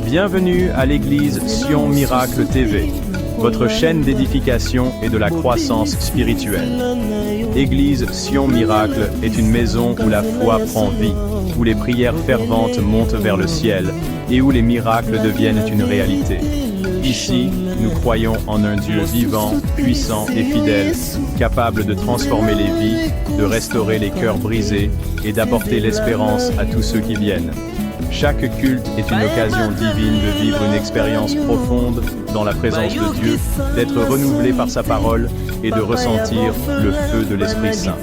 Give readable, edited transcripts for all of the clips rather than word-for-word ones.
Bienvenue à l'église Sion Miracle TV, votre chaîne d'édification et de la croissance spirituelle. Église Sion Miracle est une maison où la foi prend vie, où les prières ferventes montent vers le ciel et où les miracles deviennent une réalité. Ici, nous croyons en un Dieu vivant, puissant et fidèle, capable de transformer les vies, de restaurer les cœurs brisés et d'apporter l'espérance à tous ceux qui viennent. Chaque culte est une occasion divine de vivre une expérience profonde dans la présence de Dieu, d'être renouvelé par sa parole et de ressentir le feu de l'Esprit Saint.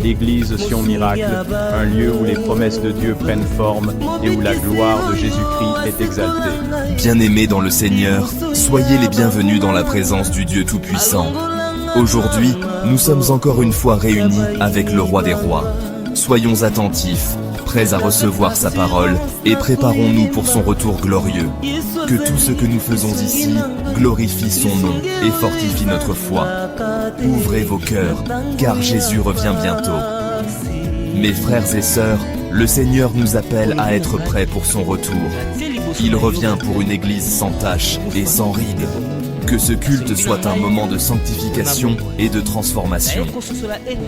Église Sion Miracle, un lieu où les promesses de Dieu prennent forme et où la gloire de Jésus-Christ est exaltée. Bien-aimés dans le Seigneur, soyez les bienvenus dans la présence du Dieu Tout-Puissant. Aujourd'hui, nous sommes encore une fois réunis avec le Roi des Rois. Soyons attentifs, prêts à recevoir sa parole, et préparons-nous pour son retour glorieux. Que tout ce que nous faisons ici glorifie son nom et fortifie notre foi. Ouvrez vos cœurs, car Jésus revient bientôt. Mes frères et sœurs, le Seigneur nous appelle à être prêts pour son retour. Il revient pour une église sans tache et sans rides. Que ce culte soit un moment de sanctification et de transformation.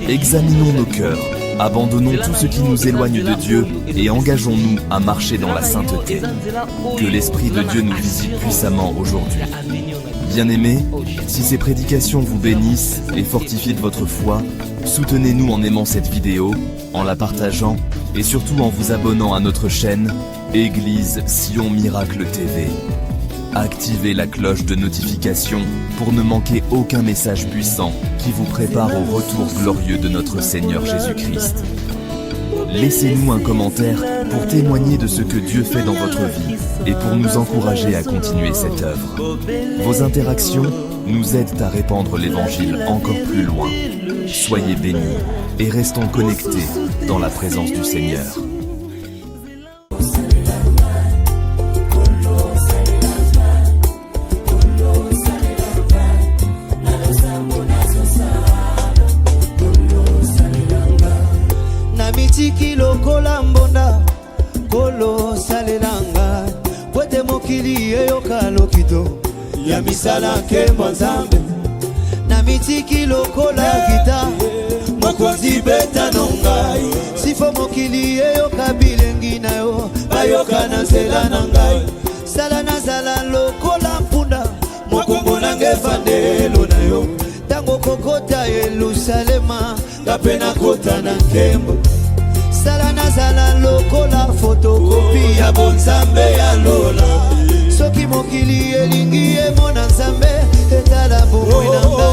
Examinons nos cœurs, abandonnons tout ce qui nous éloigne de Dieu et engageons-nous à marcher dans la sainteté. Que l'Esprit de Dieu nous visite puissamment aujourd'hui. Bien-aimés, si ces prédications vous bénissent et fortifient votre foi, soutenez-nous en aimant cette vidéo, en la partageant et surtout en vous abonnant à notre chaîne Église Sion Miracle TV. Activez la cloche de notification pour ne manquer aucun message puissant qui vous prépare au retour glorieux de notre Seigneur Jésus-Christ. Laissez-nous un commentaire pour témoigner de ce que Dieu fait dans votre vie et pour nous encourager à continuer cette œuvre. Vos interactions nous aident à répandre l'Évangile encore plus loin. Soyez bénis et restons connectés dans la présence du Seigneur. Mitiki lokola mbonda kolo salelanga kwete mokili eyoka lokito ya misala nkembo nzambe na mitiki lokola gita mokonzi beta nongai sifo mokili eyoka bilengi na yo bayoka na nzela na ngai sala nazala lokola mpunda mokongo nange vandelo na yo tango kokota Yerusalema kapena kota na nkembo sala nazala lokola fotokopi ya bonzambe ya lola soki mokili elingi emona nzambe etala bomoi na ngai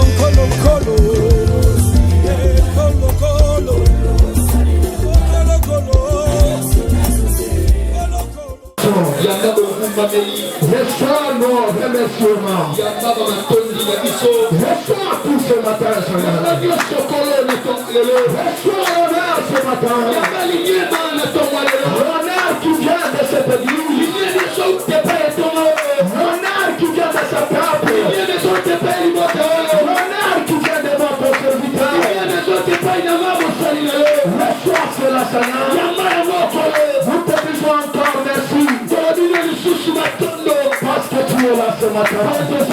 Yanga famille. Restaure nos remerciements. Yanga matondi na biso. Restaure tout ce matin, Seigneur. Yanga sokolo na tongalelo. Restaure l'honneur ce matin. Yanga lignema na tongalelo. L'honneur qui vient de cette église. Lignema de son tepe tomo. L'honneur qui vient de sa table. Lignema de son tepe limoto. L'honneur qui vient de notre serviteur. Lignema de son tepe inama mosalilelo. Restaure cela, Seigneur. Yanga ya mokolo. Nous te disons encore merci. Parce que tu es là ce matin. Nous te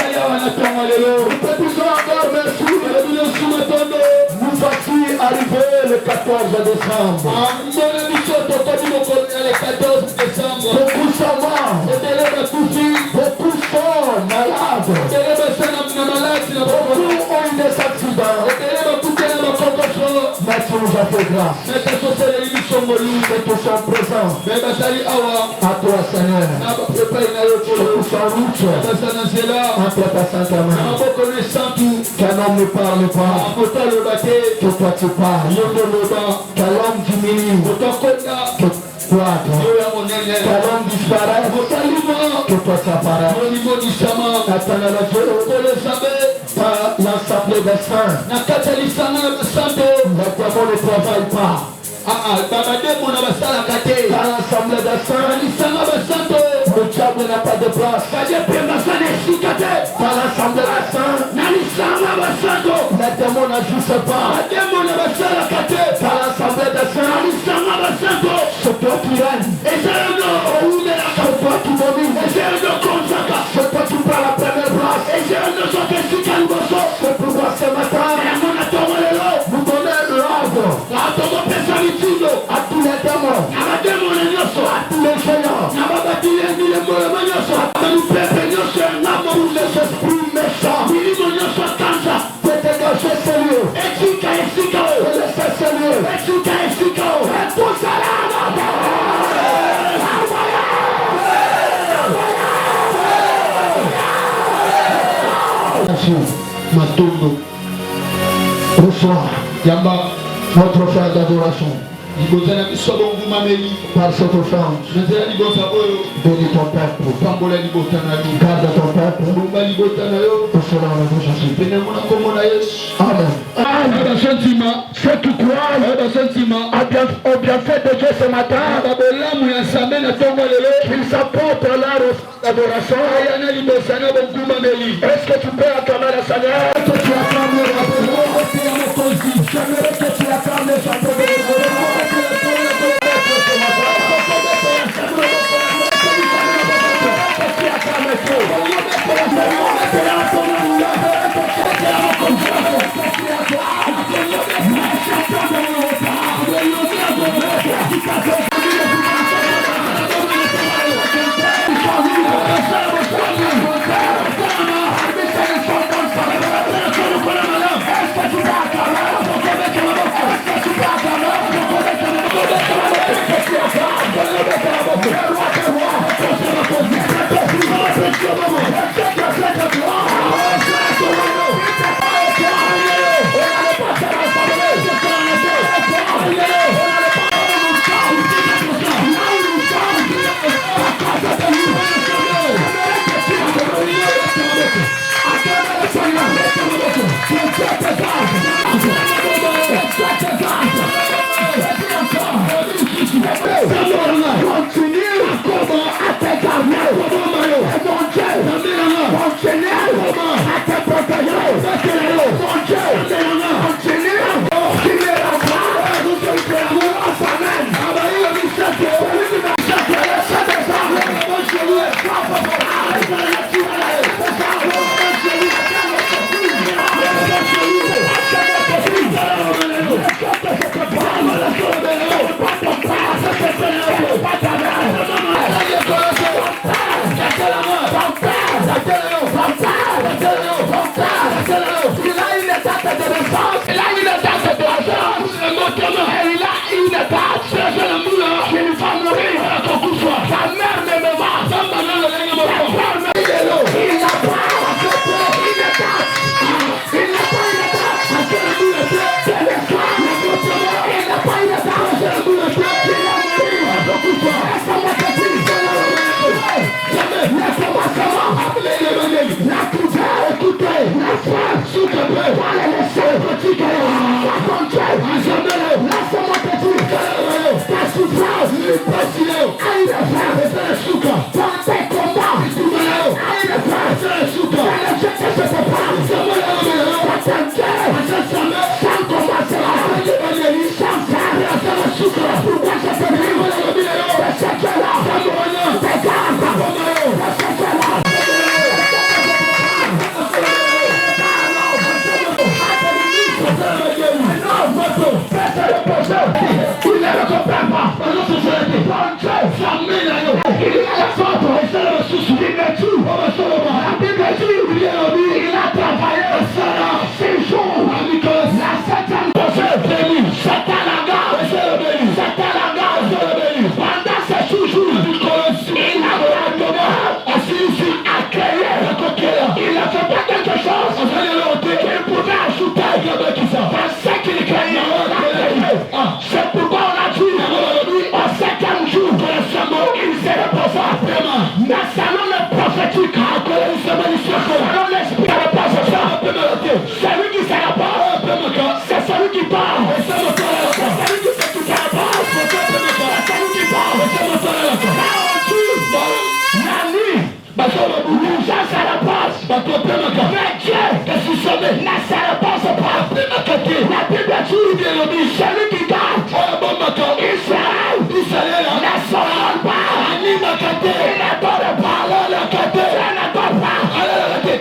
disons encore merci. Nous voici arrivés le 14 décembre. Beaucoup sont morts. Beaucoup sont malades. Beaucoup ont eu des accidents. Mais tu nous as fait grâce. Et tous sont présents. À toi, Seigneur. Et tous en route. Entre ta sainte main. Qu'un homme ne parle pas. Que toi tu parles. Que l'homme diminue. Ta langue disparaît. Que toi s'apparaît. Par l'ensemble des saints. Les démons ne travaillent pas. Par l'ensemble des saints. Le diable n'a pas de place. Par l'ensemble des saints. Les démons n'agissent pas. Par l'ensemble des saints. C'est toi qui règne. C'est toi qui domine. C'est toi qui prend la première place. C'est pourquoi ce matin, vous donnez l'ordre à tous les démons, à tous les géants, à tous les esprits méchants, de dégager ces lieux, de laisser ces lieux, et tout ça Matondo, reçois notre offrande d'adoration. Par cette offrande, bénis ton peuple, garde ton peuple, pour cela on a Jésus. Amen. Ceux qui croient au bienfait de Dieu ce matin, qu'ils apportent leur offrande d'adoration. Est-ce que tu peux acclamer le Seigneur? Est-ce que tu acclames le Seigneur? J'aimerais que tu acclames le Seigneur. C'est La Bible dit, celui qui garde Israël ne s'en pas. Il n'adore pas. Je n'adore pas.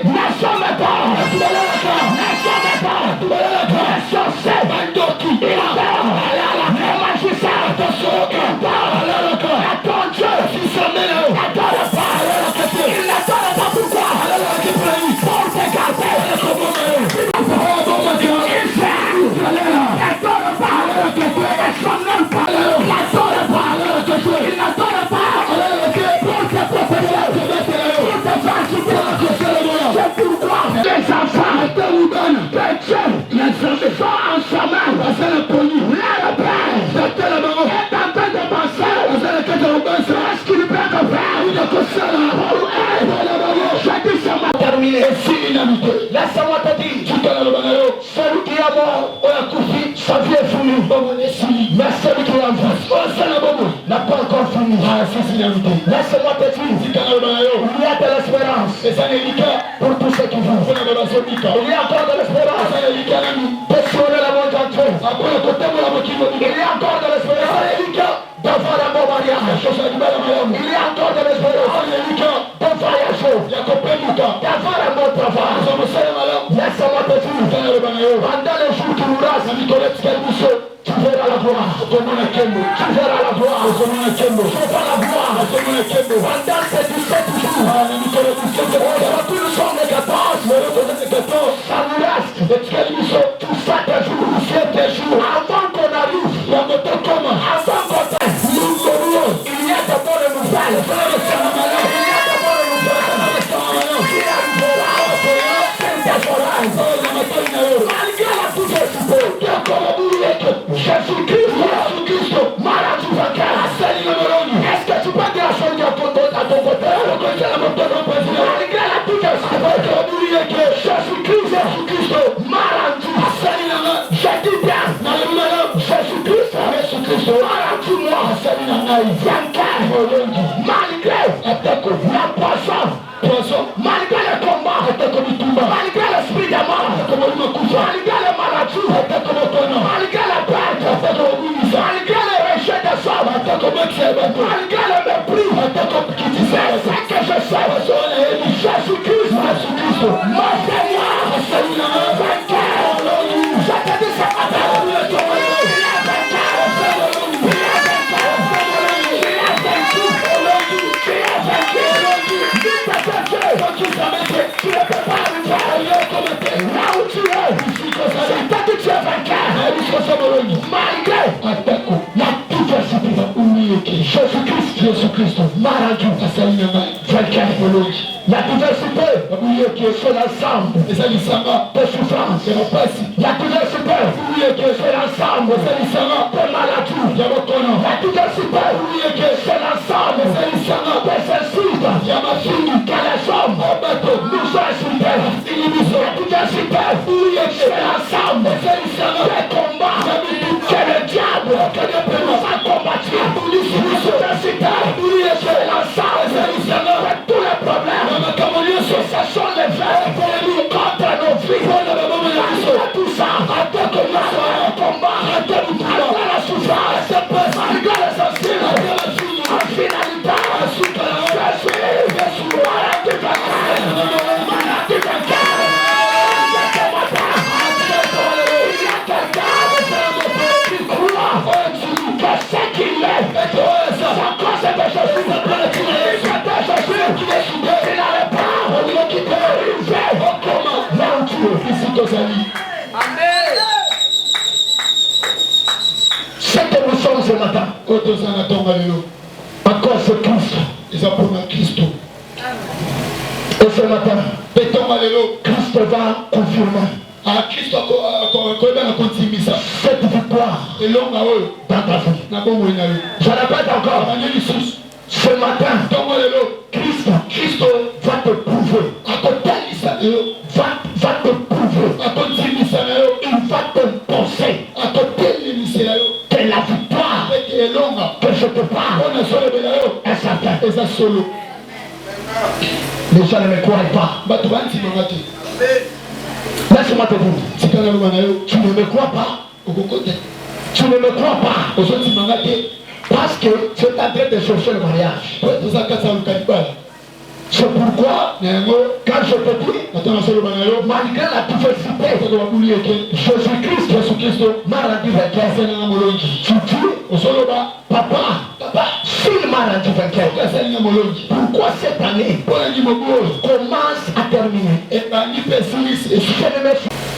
Ne somme pas. Ne somme pas. Les sorciers, ils adorent. Les magiciens, ils adorent. À ton Dieu, il n'adore pas. Il n'adore pas pourquoi? Pour te garder. Les enfants de Dieu, les enfants en chemin, leur père est en train de penser est-ce qu'il peut faire pour elle. Je dis ça m'a terminé. Laisse-moi te dire, celui qui est mort, on a couché, sa vie est finie. Mais celui qui est en vie n'a pas encore fini. Laisse-moi te dire, il y a de l'espérance pour tous ceux qui vivent. Il y a encore de l'espérance de sauver le monde entier. Il y a encore de l'espérance d'avoir un bon mariage. Il y a encore de l'espérance de voyager, d'avoir un bon travail. Laisse-moi te dire, pendant les jours qui nous restent, tu verras la gloire. Tu verras la gloire. Tu verras la gloire. Pendant ces 17 jours, tout le son de 14, ça nous reste. Tout ça des jours. Avant qu'on arrive, avant qu'on t'aime, il y a de bonnes nouvelles. Il y a de bonnes nouvelles. Il arrivera. Malgré la diversité, Jésus-Christ, maladie vainqueur. Est-ce que tu peux dire la chose à ton côté? Malgré la diversité, Jésus-Christ, maladie. Je dis bien, Jésus-Christ, maladie-moi, vainqueur. Malgré la poisson, malgré le combat, malgré l'esprit de mort, malgré les maladies, malgré la perte, malgré le rejet des hommes, malgré le mépris, c'est ce que je sais. Jésus-Christ, mon Seigneur, vainqueur. Je te dis ce matin, tu ne peux pas arriver là où tu es. C'est toi que tu es vainqueur. Malgré la diversité, Jésus-Christ, maladie, vainqueur. La diversité, c'est l'ensemble des souffrances. La diversité, c'est l'ensemble des maladies. La diversité, c'est l'ensemble des insultes que les hommes nous ont insultés. La diversité, c'est l'ensemble des combats que le diable nous a combattus. La diversité, c'est l'ensemble de tous les problèmes. Ce sont les vrais contre nos vies. Tout ça, en tant que combat, à la souffrance, malgré les sensibles, en finalité, je suis maladie vainqueur. Il y a quelqu'un qui croit que ce qu'il est, c'est encore cette chose. Il n'avait pas qui peut arriver là où tu es. Amen. Ce que nous sommes ce matin, encore c'est Christ. Et ce matin, Christ va confirmer cette victoire dans ta vie. Je répète encore, ce matin, Christ va te prouver. Va te prouver. Il va te penser que la victoire que je te parle est certaine. Les gens ne me croient pas. Mais Laisse-moi te dire. Tu ne me crois pas. Tu ne me crois pas. Parce que tu es en train de chercher le mariage. C'est pourquoi, quand je te dis, malgré la diversité, Jésus-Christ m'a rendu vainqueur. Tu dis, papa, s'il m'a rendu vainqueur, pourquoi cette année commence à terminer?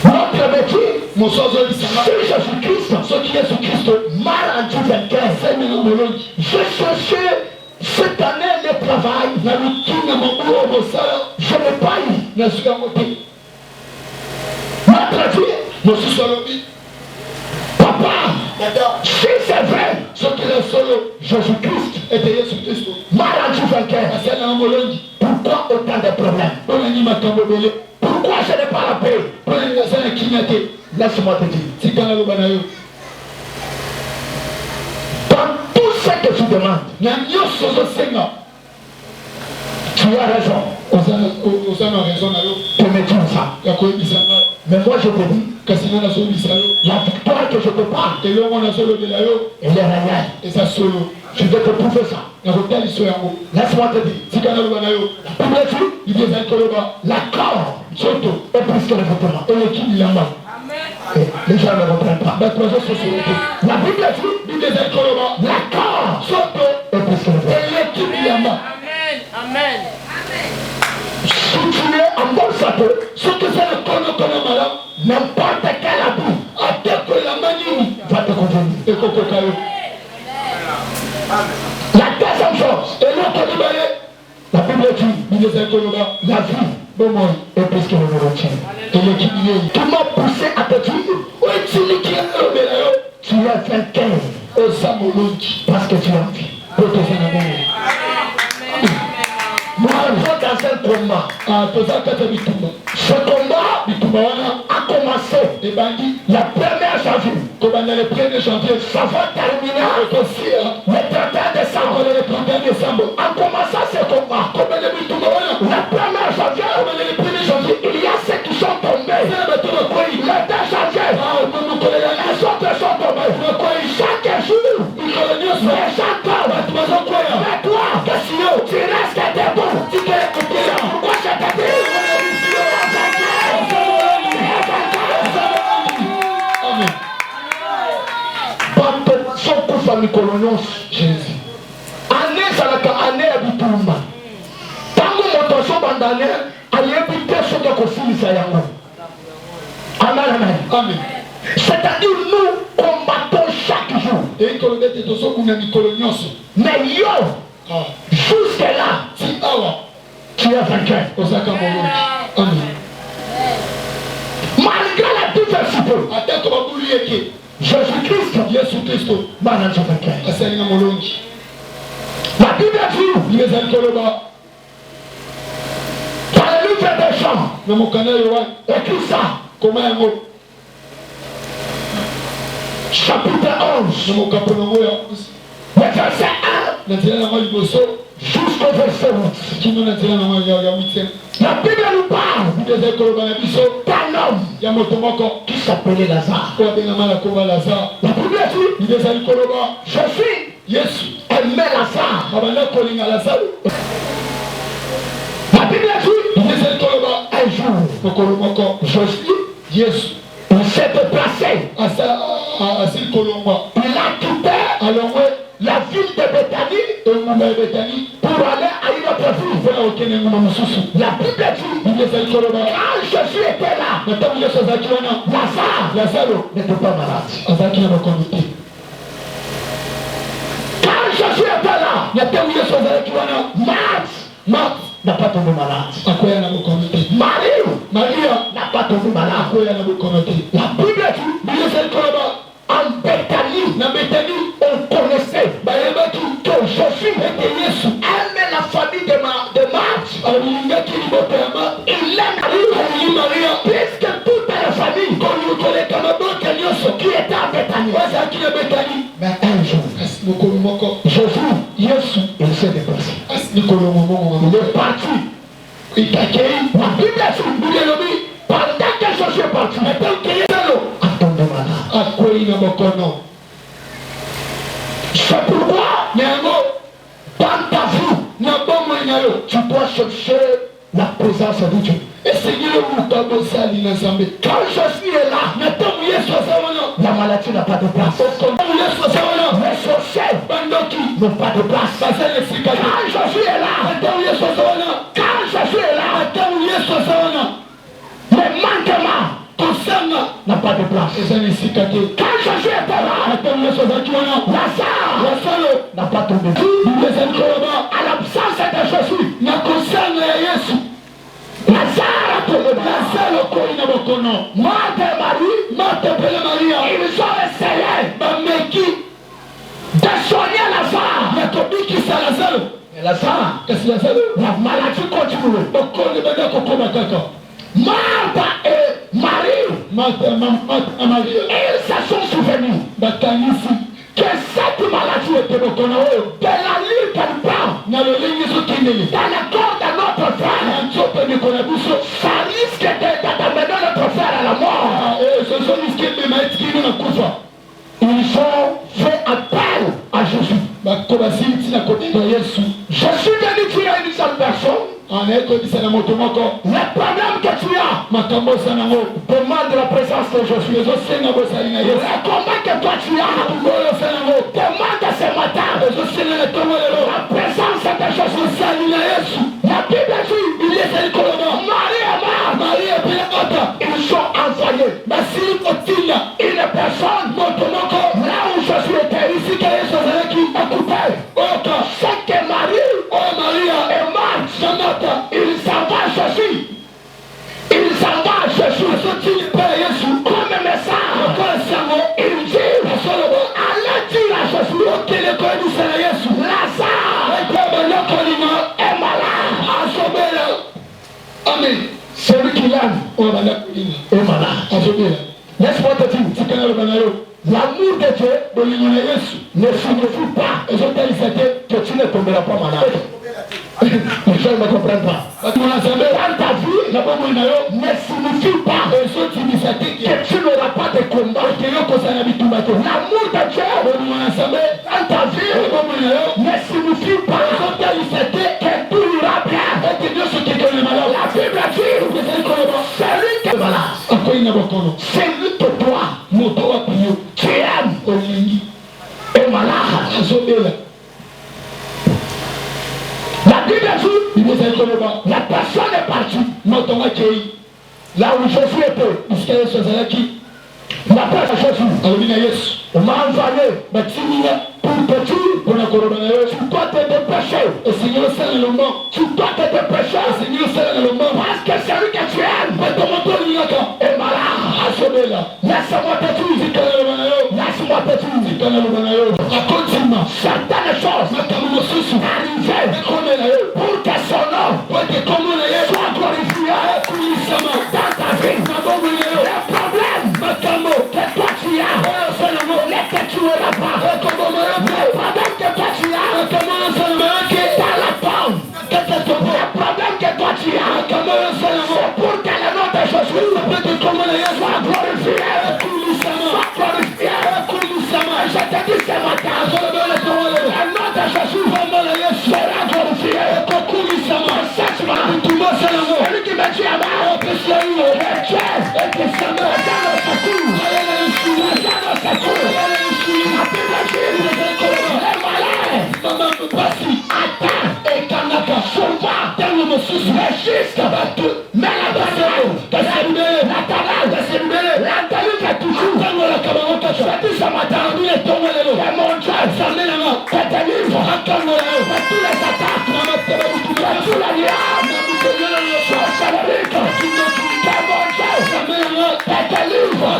Notre métier, c'est Jésus-Christ m'a rendu vainqueur. Je cherchais cette année le travail, je n'ai pas eu. Notre vie, papa, si c'est vrai, Jésus-Christ m'a rendu vainqueur. Pourquoi autant de problèmes? Pourquoi je n'ai pas la paix? Laisse-moi te dire. Dans tout ce que tu demandes, tu as raison. Tu me dis ça. Mais moi je te dis, la victoire que je te parle, elle est réelle. Je vais te prouver ça. Laisse-moi te dire. L'accord est plus que le vêtement. Et l'équipe il en a. Les gens ne reprennent pas. La Bible dit, l'accord est plus que le vêtement. Et l'équipe il en a. Amen. Si tu es en bonne santé, ce que c'est le malade, n'importe quel abus, à tel que la manie va te convenir. La deuxième chose, et l'autre libéré, la Bible dit, la vie est plus que le nourriture. Et l'équilibre qui m'a poussé à te dire, tu es vainqueur parce que tu as envie. Nous arrivons dans un combat. Ce combat a commencé la première janvier. Ça va terminer le 31 décembre. En commençant ce combat, la première janvier, il y a ceux qui sont tombés. Le 2 janvier, les autres sont tombés. Chaque jour, les gens tombent. Mais toi, tu restes debout. Pourquoi je te dis? Jésus. Année ça année habituma. Tango motoso bandane ayebite soka kosilisa yango. Amen. C'est-à-dire nous combattons chaque jour. Mais yo, jusque là, tu es vainqueur. Malgré la diversité, Jésus-Christ m'a rendu vainqueur. La Bible dit, dans le livre des Jean, écrit ça, chapitre 11, le verset 1 jusqu'au verset 8. La Bible nous parle d'un homme qui s'appelait Lazare. La Bible dit, Jésus aimait Lazare. La Bible dit, un jour, Jésus, il s'est déplacé. Il a quitté la ville de Béthanie pour aller à une autre ville. La Bible dit, quand Jésus était là, Lazare n'était pas malade. Quand Jésus était là, Marthe n'a pas tombé malade. Marie n'a pas tombé malade. La Bible dit, en Béthanie, on connaissait que Jésus aimait la famille de Marthe. Il aime Marie, puisque toute la famille qui était à Béthanie. Mais un jour, Jésus, il s'est déplacé. Il est parti. Il t'a accueilli. La Bible dit, pendant que Jésus est parti, Bokono. C'est pourquoi, dans ta vie, tu dois chercher la présence de Dieu. Et Seigneur, quand je suis là, la maladie n'a pas de place. Les sorciers n'ont pas de place. Quand je suis là, les manquements n'a pas de place. Quand je suis là, Lazare n'a pas tombé. À l'absence de Jésus, Lazare ils ont essayé de soigner Lazare. Et Lazare, la maladie continue. Martha et Marie, ils se sont souvenus que cette maladie était de la ligne qu'elle prend dans le corps de notre frère. Ça risque d'amener notre frère à la mort. Ils ont fait appel à Jésus. Je suis venu tuer une seule personne. Le problème que tu as, demande la présence de Jésus. Le combat que toi tu as, demande ce matin la présence de Jésus. La Bible dit, Marie et Marthe, ils sont envoyés. Mais s'il une personne, là où Jésus était, ici, qui occupait, c'est que Marie et Marthe, il s'en va à Jésus. Il s'en va à Jésus. Comme un message. Il dit, allez dire à Jésus, Lazare est malade. Amen. Celui qui l'aime est malade. Laisse-moi te dire, l'amour de Dieu ne signifie pas que tu ne tomberas pas malade. Les gens ne comprennent pas. Dans ta vie, ne signifie pas que tu n'auras pas de combat. L'amour de Dieu dans ta vie ne signifie pas que tout ira bien. La Bible dit, celui qui est malade, celui que toi, tu aimes, est malade. La Bible dit, la personne est partie. Là où Jésus était, la personne Jésus, on m'a envoyé pour te dire, tu dois te dépêcher. Tu dois te dépêcher. Parce que celui que tu aimes est malade. Laisse-moi te dire, certaines choses arrivent pour que son nom soit glorifié dans ta vie. Le problème que toi tu as ne te tuera pas. Le problème que toi tu as qui est dans la tombe. Le problème que toi tu as c'est pour que le nom de Jésus soit glorifié. Je te dis ce matin, le nom de Jésus sera glorifié. Celui qui me dit amen, le Dieu est descendu dans le secours. La Bible dit, les malades attends et Kanaka souvent le juste mais la bataille la délivre toujours. Je dis ce matin, mon Dieu, te délivre de tous les attaques, de tous les liens, sorcelleries, que mon Dieu te délivre.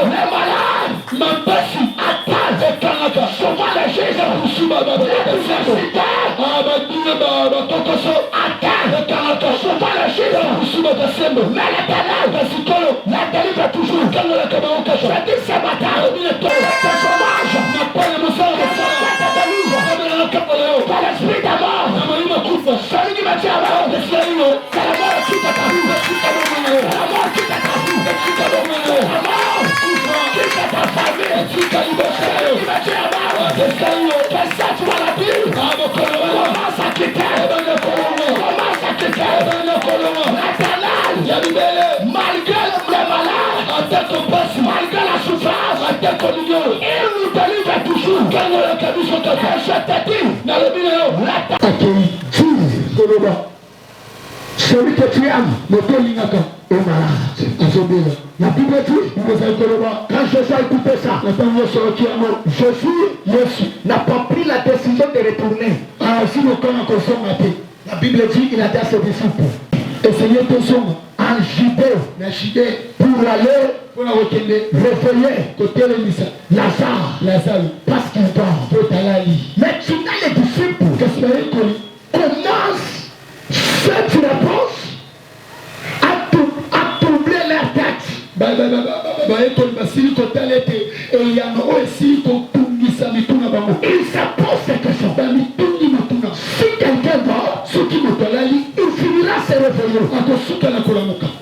Les malades attendent souvent les juges, les universitaires attendent souvent les juges, mais l'éternel la délivre toujours. Je dis ce matin, c'est chômage, par l'esprit de mort, celui qui m'a dit avant, c'est la mort qui t'a la mort qui t'a la mort qui t'a ta famille, Malgré les malades, malgré la souffrance, il nous délivre toujours. Celui que tu aimes, le Tolingaka est malade. La Bible dit, quand Jésus a écouté ça, Jésus n'a pas pris la décision de retourner. La Bible dit qu'il a dit à ses disciples, essayez de son en Judée pour aller réveiller Lazare parce qu'il dort. Mais tu as les disciples commencent cette réponse à troubler leur tête. Il se pose cette question. Si quelqu'un dort, il finira se réveiller.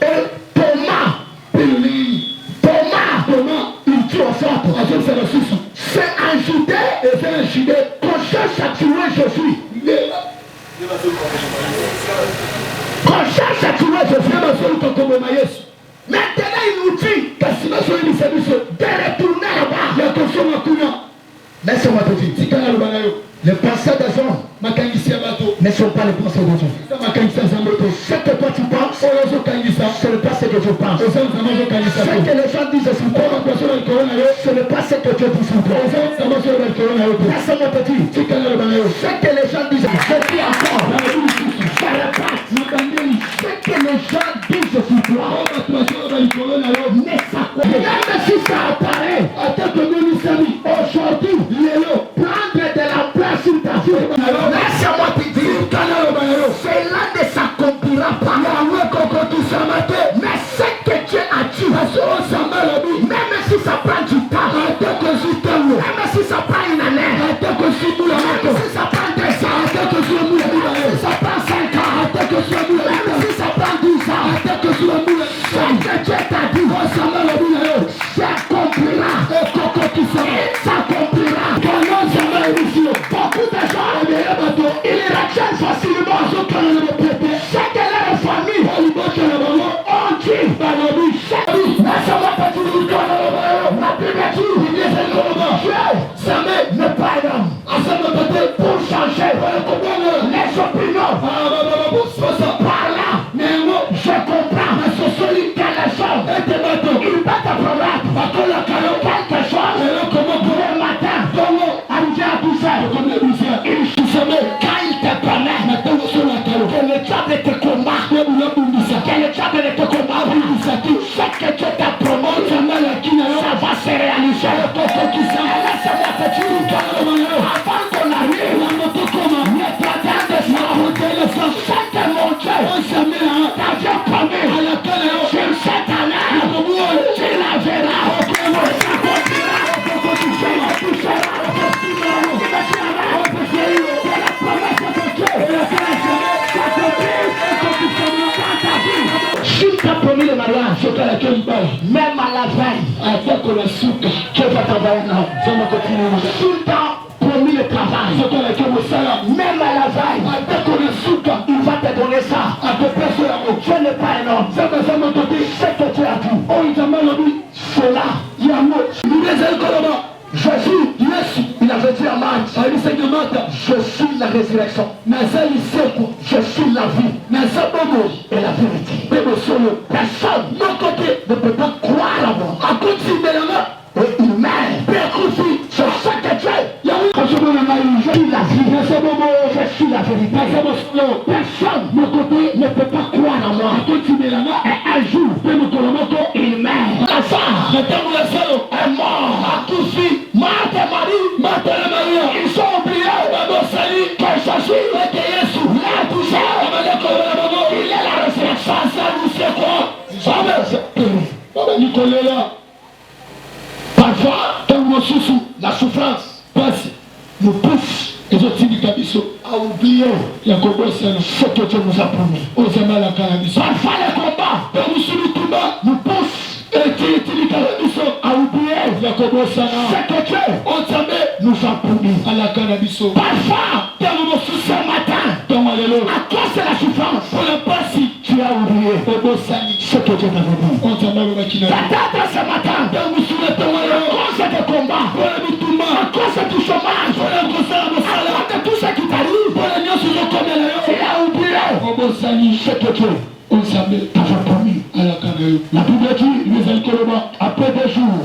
Et Thomas, il dit au centre, c'est un Judée qu'on cherche à tuer Jésus. Qu'on cherche à tuer Jésus. Maintenant il nous dit de retourner là-bas. Laisse-moi te dire, les pensées des hommes ne sont pas les pensées de Dieu. Ce que toi tu penses, ce n'est pas ce que je pense. Ce que les gens disent sur toi, ce n'est pas ce que Dieu dit sur toi. Laisse-moi te dire, ce que les gens disent, je dis encore, je répète, ce que les gens disent sur toi, mais ça, même si ça apparaît, aujourd'hui, prendre de la place sur ta vie. Laisse-moi te dire, cela ne s'accomplira pas. Mais ce que Dieu a dit, même si ça prend du temps, même si ça prend une année, même si ça prend 2 ans, même si ça prend 5 ans, même si ça prend 10 ans, ce que Dieu t'a dit, s'accomplira. Il s'accomplira. Beaucoup de gens, ils retiennent facilement ce que leur famille ont dit. La Bible dit, Dieu n'est pas un homme pour changer les opinions. Par là, je comprends que les gens, ils battent un problème. Quelque chose, le matin, arrivé à 12 heures, quand il te permet que le diable te combat, que le diable te combat, ce que Dieu t'a promis, ça va se réaliser. Laisse-moi te dire, avant qu'on arrive, ne t'attends pas. C'est mon Dieu, t'avais promis, sur cette année, tu la verras. Ça continuera. Si tu as promis le mariage, même à la veille, Dieu va t'envoyer un homme. Si tu as promis le travail, même à la veille, il va te donner ça. Dieu n'est pas un homme. Ce que Dieu a dit, c'est là. Jésus, il avait dit à Marthe, je suis la résurrection, je suis la vie et la vérité. Personne ne peut pas croire à moi. Et il meurt. C'est ça que Dieu. Je suis la vie, je suis la vérité. Personne ne peut pas croire à moi. Et un jour, il meurt. Lazare est mort. Marthe et Marie, ils sont oubliés. Que Jésus était Jésus. Il est la résurrection. Parfois, la souffrance nous pousse à oublier ce que Dieu nous a promis. Parfois, les combats nous poussent à oublier C'est que Dieu nous a promis. Parfois, ce matin, à cause de la souffrance, tu as oublié ce que Dieu t'avait dit. Peut-être ce matin, à cause de combats, à cause du chômage, à cause de tout ce qui t'arrive, tu as oublié ce que Dieu t'avait promis. La Bible dit, après des jours,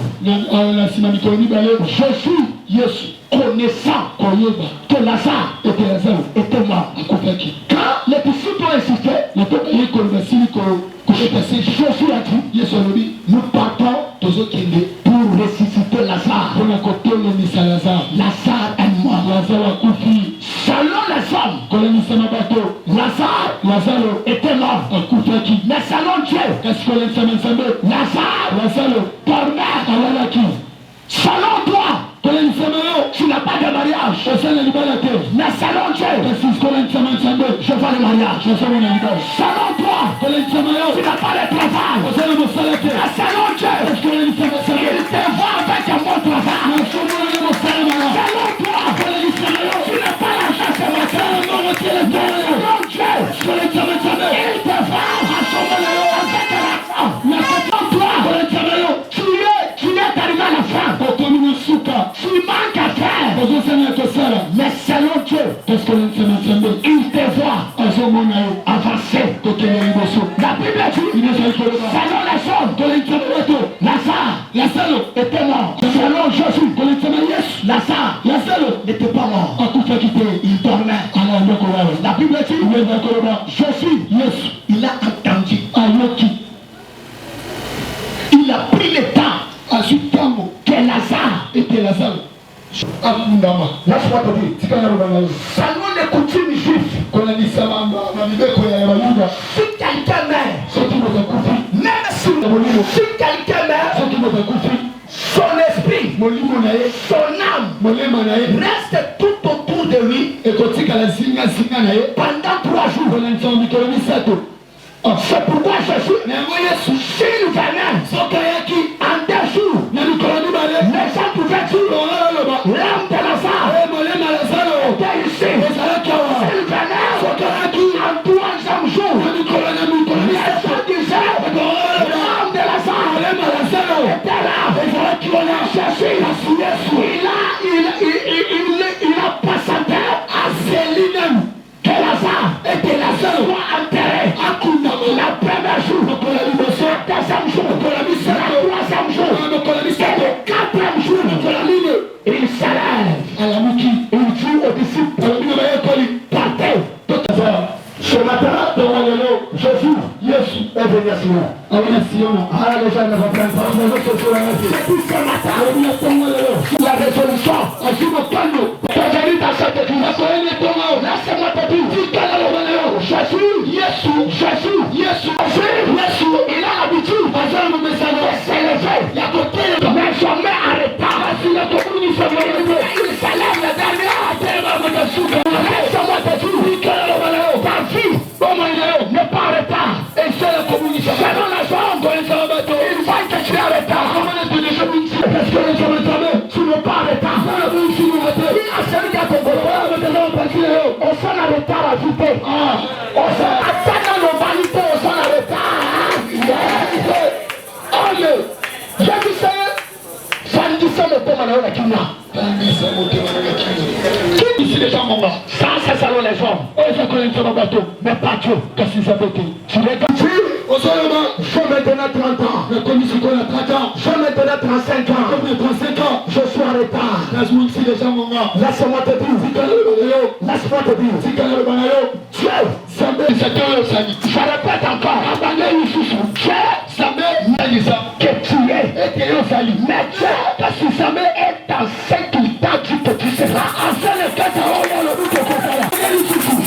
Jésus, connaissant que Lazare était mort. Quand les disciples ont insisté, Jésus a dit, nous partons pour ressusciter Lazare. Lazare est mort. Selon les hommes, Lazare était mort. Mais selon Dieu, Lazare dormait. Selon toi, tu n'as pas de mariage. Mais selon Dieu, je vois le mariage. Selon toi, tu n'as pas de travail. Mais selon Dieu, il te voit avec un bon travail. Selon toi, tu n'as pas l'argent ce matin. Selon Dieu, il te voit avec l'argent. Mais selon toi, tu es arrivé à la fin. Tu manques à faire. Mais selon Dieu, il te voit avancer. La Bible dit, selon les hommes, Lazare était mort. Selon Jésus, Lazare n'était pas mort. Il dormait. La Bible dit, Jésus, il a entendu. Il a pris le temps que Lazare était Lazare. Laisse-moi te dire, selon les coutumes juives, si quelqu'un meurt, même si quelqu'un meurt, son esprit, son âme reste tout autour de lui pendant 3 jours. C'est pourquoi Jésus, s'il venait en 2 jours, les gens pouvaient dire l'âme de Lazare était ici. S'il venait en 3e jour, les gens disaient l'âme de Lazare était là. Jésus, il a présenté à Céline que Lazare soit enterré. La première jour, le 2e jour, le 3e jour, et le 4e jour, il s'élève. Il dit aux disciples, partez. Ce matin, Jésus est venu à Sion. Alors les gens ne vont pas prendre. C'est tout ce matin. La résolution, bienvenue dans cette église. Laissez-moi te dire, Jésus, il a l'habitude de s'élever, mais jamais arrêté. Il s'élève le dernier. Laissez-moi te dire, ta vie n'est pas arrêtée. Selon la jambe, il va que tu es arrêté. Parce que les hommes, tu n'es pas arrêté. Il a celui qui a ton boulot. On s'en arrête à la vitesse. On s'en attend à l'humanité, on s'en arrête à. J'ai vu ça. Samedi, ça me tombe à la Kina. Qui ici les gens m'ont mort? Ça, c'est selon les hommes. Ils connaissent mon bateau, mais pas Dieu. Qu'est-ce qu'ils avaient dit? Tu les gars, je maintenant 30 ans. J'ai maintenant 35 ans. Je suis en retard. Laisse-moi te dire. Dieu, je répète encore. Dieu, que tu es. Mais Dieu, que si jamais est dans ce qu'il t'a dit que tu seras.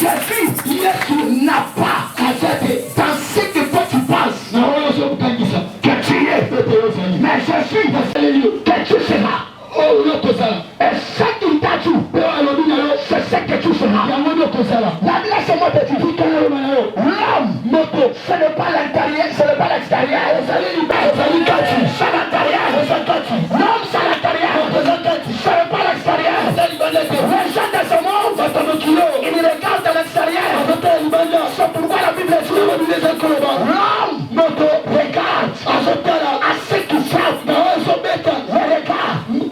Jésus n'a pas dans ce que toi tu penses. Que tu es. Mais Jésus, que tu seras. Et ce qu'il t'a dit, c'est ce que tu seras. Laisse-moi te dire, l'homme, ce n'est pas l'intérieur, ce n'est pas l'extérieur. C'est l'intérieur. L'homme, c'est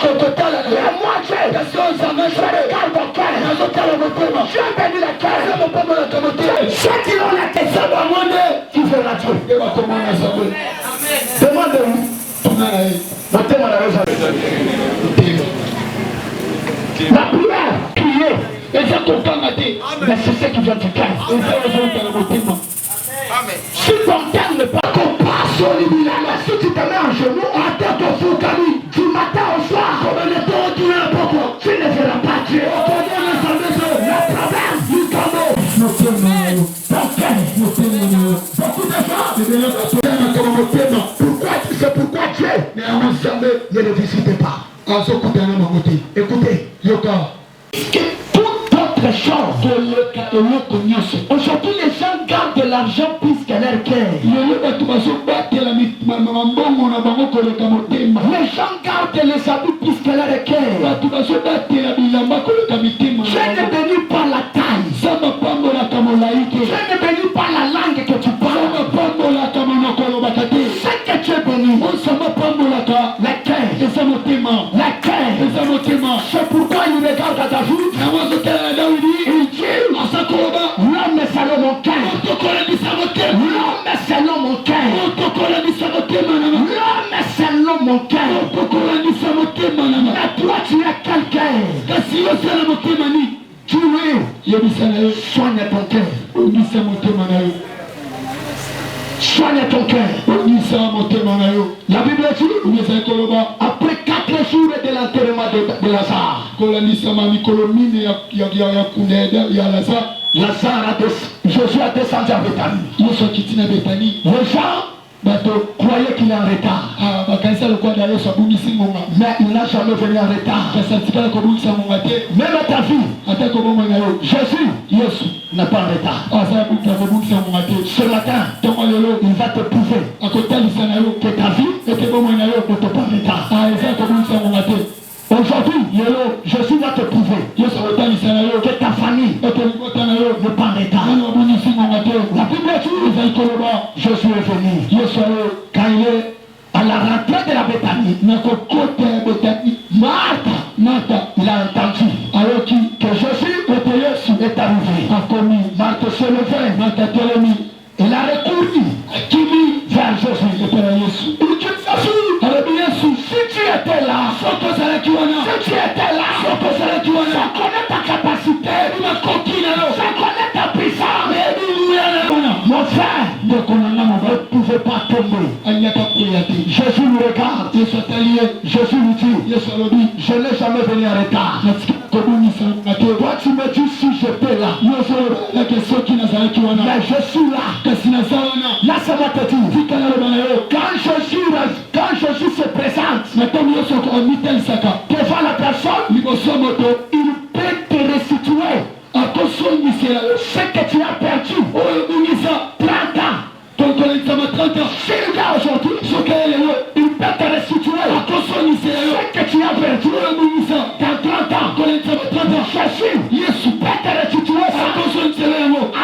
La moitié de ceux regarde ton cœur. Dieu bénit le cœur. Ceux qui ont la tête, ça va monter. Tu feras Dieu. Demande-lui. La prière, prier. Et c'est ton temps à dire. Mais c'est ce qui vient du cœur. Si ton cœur ne pas compassion liminaire, si tu te mets en genoux, à tête au Foukali, du matin au soir, comme un état retourné un peu, tu ne verras pas Dieu. La province du Congo. Pourquoi Dieu ne le visitait pas? Écoutez, toute autre chose aujourd'hui les gens gardent de l'argent plus que leur cœur. Les gens gardent les habits plus que leur cœur. Je ne bénis pas la taille. Je ne bénis pas la langue que tu parles. Ce que tu es béni, la cœur. C'est pourquoi il regarde à David. Il dit, l'homme est selon mon cœur. L'homme est selon mon cœur. L'homme est selon mon cœur. Mais toi tu es quelqu'un. Tu es. Soigne ton cœur. Soigne ton cœur. La Bible dit, après 4 jours de l'enterrement de Lazare, Jésus a descendu à Béthanie. Les gens croyaient qu'il est en retard. Mais il n'a jamais venu en retard. Même à ta vie, Jésus n'a pas en retard. Ce matin, il va te prouver que ta vie ne te pas en retard. Aujourd'hui, Jésus va te prouver que ta famille n'est pas en retard. La Bible dit, Jésus est venu. Quand il est à la rentrée de la Béthanie, Marthe, il a entendu que Jésus est arrivé. Marthe se levait, il a recouru vers Jésus. Il dit, si tu étais là, ça connaît ta capacité, ça connaît ta puissance. Mon frère, ne pouvait pas tomber. Jésus nous regarde. Jésus nous dit, je n'ai jamais venu en retard. Toi tu me dis si j'étais là. Mais je suis là. Là ça va te dire. Quand Jésus se présente devant la personne, il peut te restituer ce que tu as perdu. 30 ans. Si le gars aujourd'hui, il peut te restituer ce que tu as perdu dans 30 ans. Jésus peut te restituer à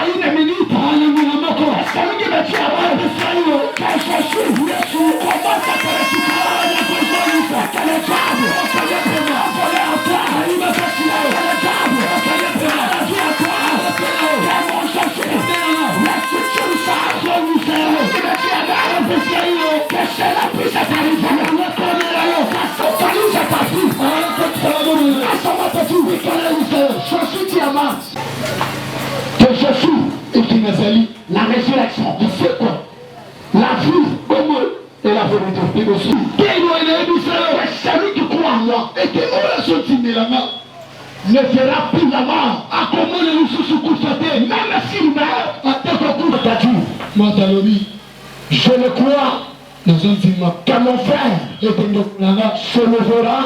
une minute. C'est lui qui me dit que Jésus commence à te restituer. Que le diable volé en toi. Que le diable a dit à toi. Que mon Jésus restitue ça. Que c'est la puissance arrivée. Jésus dit à Marthe que Jésus est la résurrection. Il sait quoi? La vie et la vérité. Celui qui croit en moi ne verra plus la mort. Même s'il meurt, je le crois que mon frère se levera,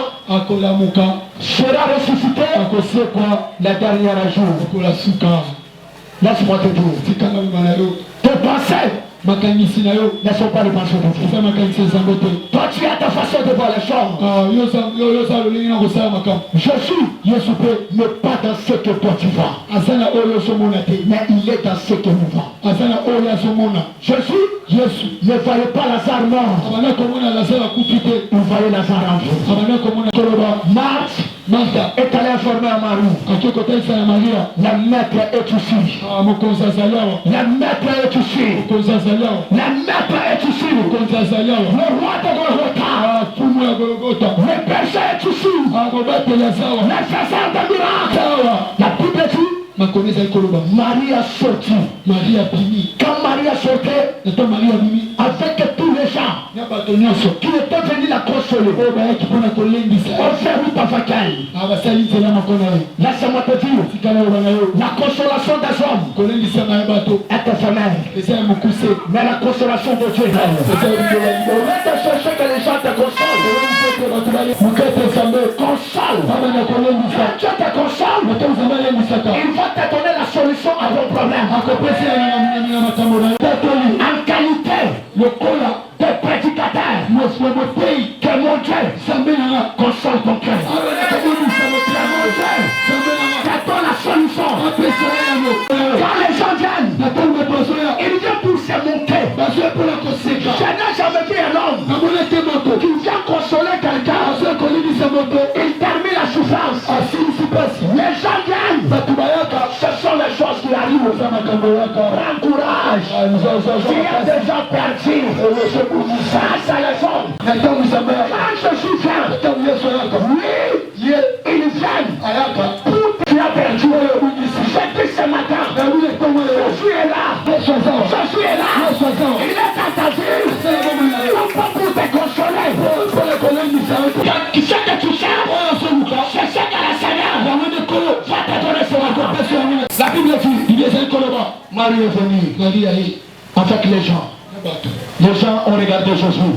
sera ressuscité la dernière jour. Laisse-moi te dire, tes pensées ne sont pas les pensées de Dieu. Toi tu as ta façon de voir les choses. Jésus n'est pas dans ce que toi tu vois, mais il est dans ce que nous voyons. Jésus ne voyait pas Lazare mort, il voyait Lazare en vie. Martha est allée informer à Marie. La maître est ici. La maître est ici. La maître est ici. Le roi de Golgotha. Le berger est ici. Le faiseur de miracles. La Bible dit Marie a sorti. Quand Marie a sorti, avec tous les gens qui étaient venus la consoler, on fait route avec elle. Laisse-moi te dire, la consolation des hommes est éphémère. Mais la consolation de Dieu, au lieu de chercher que les gens te consolent, console. Quand Dieu te console, il va te donner la solution à vos problèmes. En qualité, le cola de prédicateur, que mon Dieu console ton cœur. C'est la solution. Quand les gens viennent, ils viennent pour se monter. Je n'ai jamais vu un homme qui vient consoler quelqu'un. Il termine la souffrance. Les gens viennent. Ce sont les choses qui arrivent. Prends courage. Tu es déjà perdu. Ça, c'est les hommes. Quand je suis fier, oui, ils viennent. Tu as perdu. Je dis ce matin, je suis là. Je suis là. Il est à ta vie. Non pas pour te consoler. Ce que tu cherches, c'est ce que le Seigneur va te donner sur la compassion. La Bible dit, Marie est venue avec les gens. Les gens ont regardé Jésus.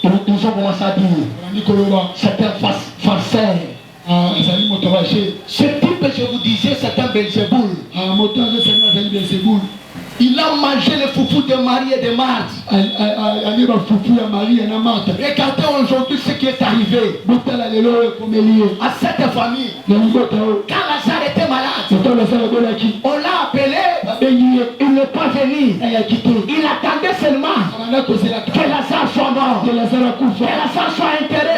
Ils ont commencé à dire, c'est un farceur. Ce type, je vous disais, c'est un Belzéboul. Il a mangé le foufou de Marie et de Marthe. Regardez aujourd'hui ce qui est arrivé à cette famille. Quand Lazare était malade, on l'a appelé, il n'est pas venu. Il attendait seulement que Lazare soit mort, que Lazare soit enterré.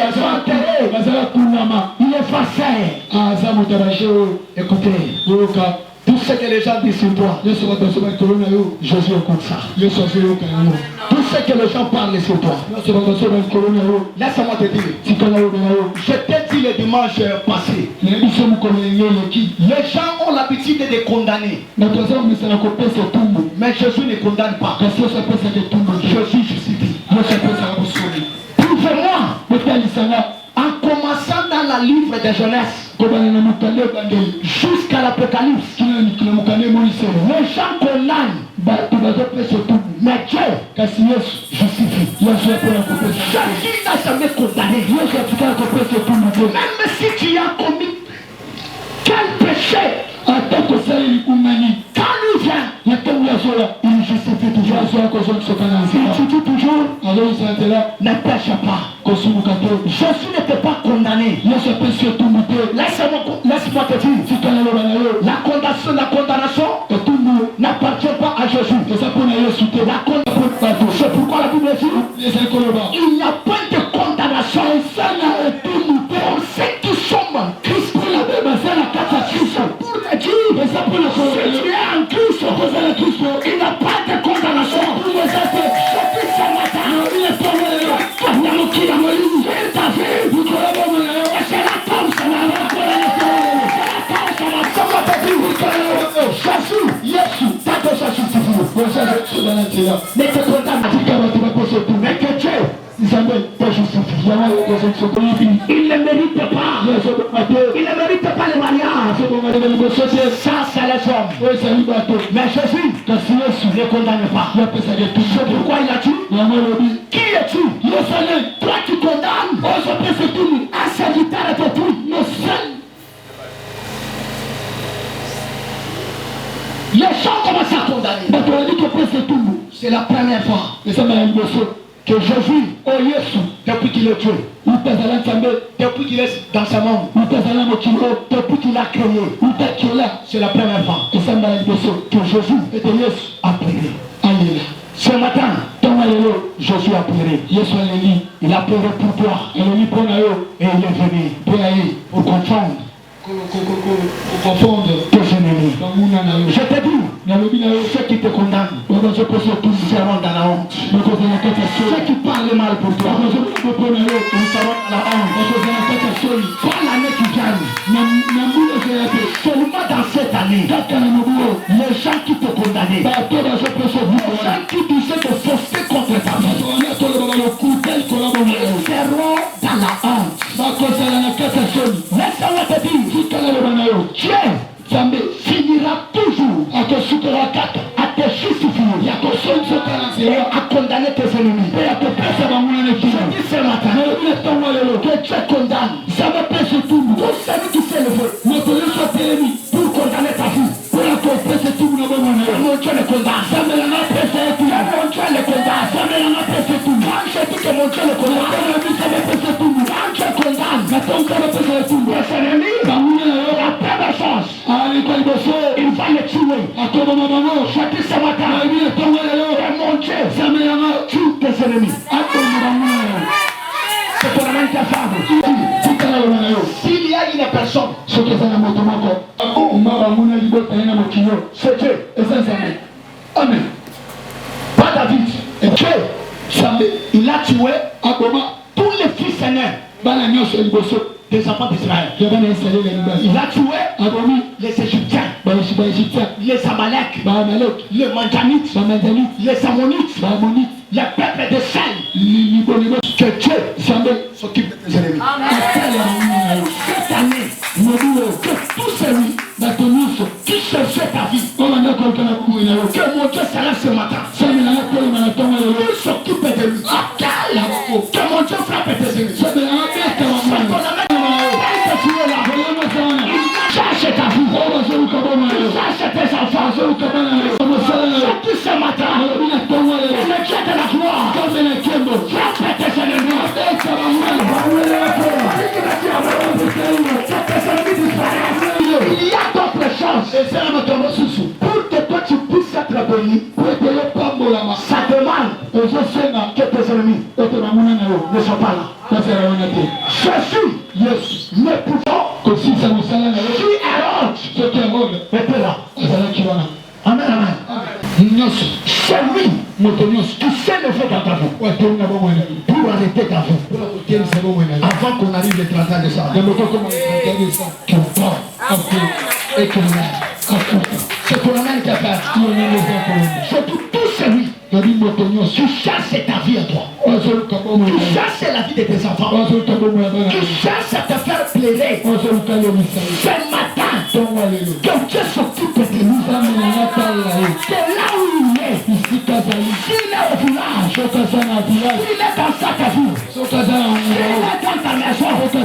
Il est facile. Écoutez, tout ce que les gens disent sur toi, Jésus écoute ça. Tout ce que les gens parlent sur toi, laisse-moi te dire, je t'ai dit le dimanche passé, les gens ont l'habitude de condamner. Mais Jésus ne condamne pas. Jésus justifie. Prouvez-moi, en commençant dans la livre de Genèse jusqu'à l'Apocalypse, les gens condamnent, mais Dieu justifie. Jésus n'a jamais condamné. Même si tu as commis quel péché, quand il vient, il justifie toujours. Il dit toujours, ne pêche pas. Jésus n'était pas condamné. Laisse-moi te dire, la condamnation n'appartient pas à Jésus. C'est pourquoi la Bible dit, il n'y a pas de condamnation pour ceux qui sont en Christ. Pour te dire, si tu es en Christ, il n'y a pas de condamnation. Je dis ce matin, c'est la tombe, c'est Jésus, t'as déjà justifié. Mais te condamne, mais que Dieu te justifie. Il ne mérite pas. Il ne mérite pas le mariage. Ça, c'est les hommes. Mais Jésus ne condamne pas. C'est pourquoi il a dit, qui es-tu? Toi qui condamnes, un serviteur de tout. Les gens commencent à condamner. C'est la première fois que Jésus, depuis qu'il est Dieu, depuis qu'il est dans ce monde, depuis qu'il a créé, c'est la première fois que Jésus a prié. Ce matin, Jésus a pleuré. Il a pleuré pour toi. Et il est venu pour confondre tes ennemis. Je te dis, ceux qui te condamnent seront dans la honte. Ceux qui parlent mal pour toi seront dans la honte. Pas l'année qui gagne. Seulement dans cette année, les gens qui te condamnaient, les gens qui disaient de fausseté contre ta vie, ils seront dans la honte. Laisse-moi te dire, Dieu finira toujours à te justifier et à condamner tes ennemis. Je dis ce matin que Dieu condamne tout celui qui s'est levé pour condamner ta vie. Mon Dieu le condamne. Mon Dieu le condamne. Quand je dis que mon Dieu le condamne, Dieu condamne. Les ennemis, la première chose, il va les tuer. Je dis ce matin, mon Dieu tue tes ennemis. C'est pour la même femme. S'il y a une personne, c'est Dieu. Amen. Pas David. Et Dieu, il a tué tous les fils aînés des enfants d'Israël. Il a tué les Égyptiens, les Amalek, les Mandanites, les Ammonites, les peuples de sel. Que Dieu s'occupe des ennemis. Cette année, que tous celui qui cherchait ta vie, que mon Dieu sera ce matin. Il s'occupe de lui. Que mon Dieu frappe tes ennemis. Cherche ta vie. Cherche tes enfants. Sortis ce matin. Le Dieu de la gloire. Frappe tes ennemis. Il y a d'autres chances. Pour que toi tu puisses être béni, ça demande que tes ennemis ne soient pas là. Jésus, ne pouvons qui Hérode était là. Amen, amen. C'est lui qui s'est levé dans ta vie pour arrêter ta vie. Avant qu'on arrive les 30 ans de ça. Qu'il dort et qu'il meurt. C'est pour la même qui a fait. C'est pour tout celui qui cherche ta vie à toi. Qui cherche la vie de tes enfants. Qui cherche à te faire plaider. Ce matin, que Dieu s'occupe de lui. Que là où il est, s'il est au village, s'il est dans sa vie, s'il est dans ta maison, s'il est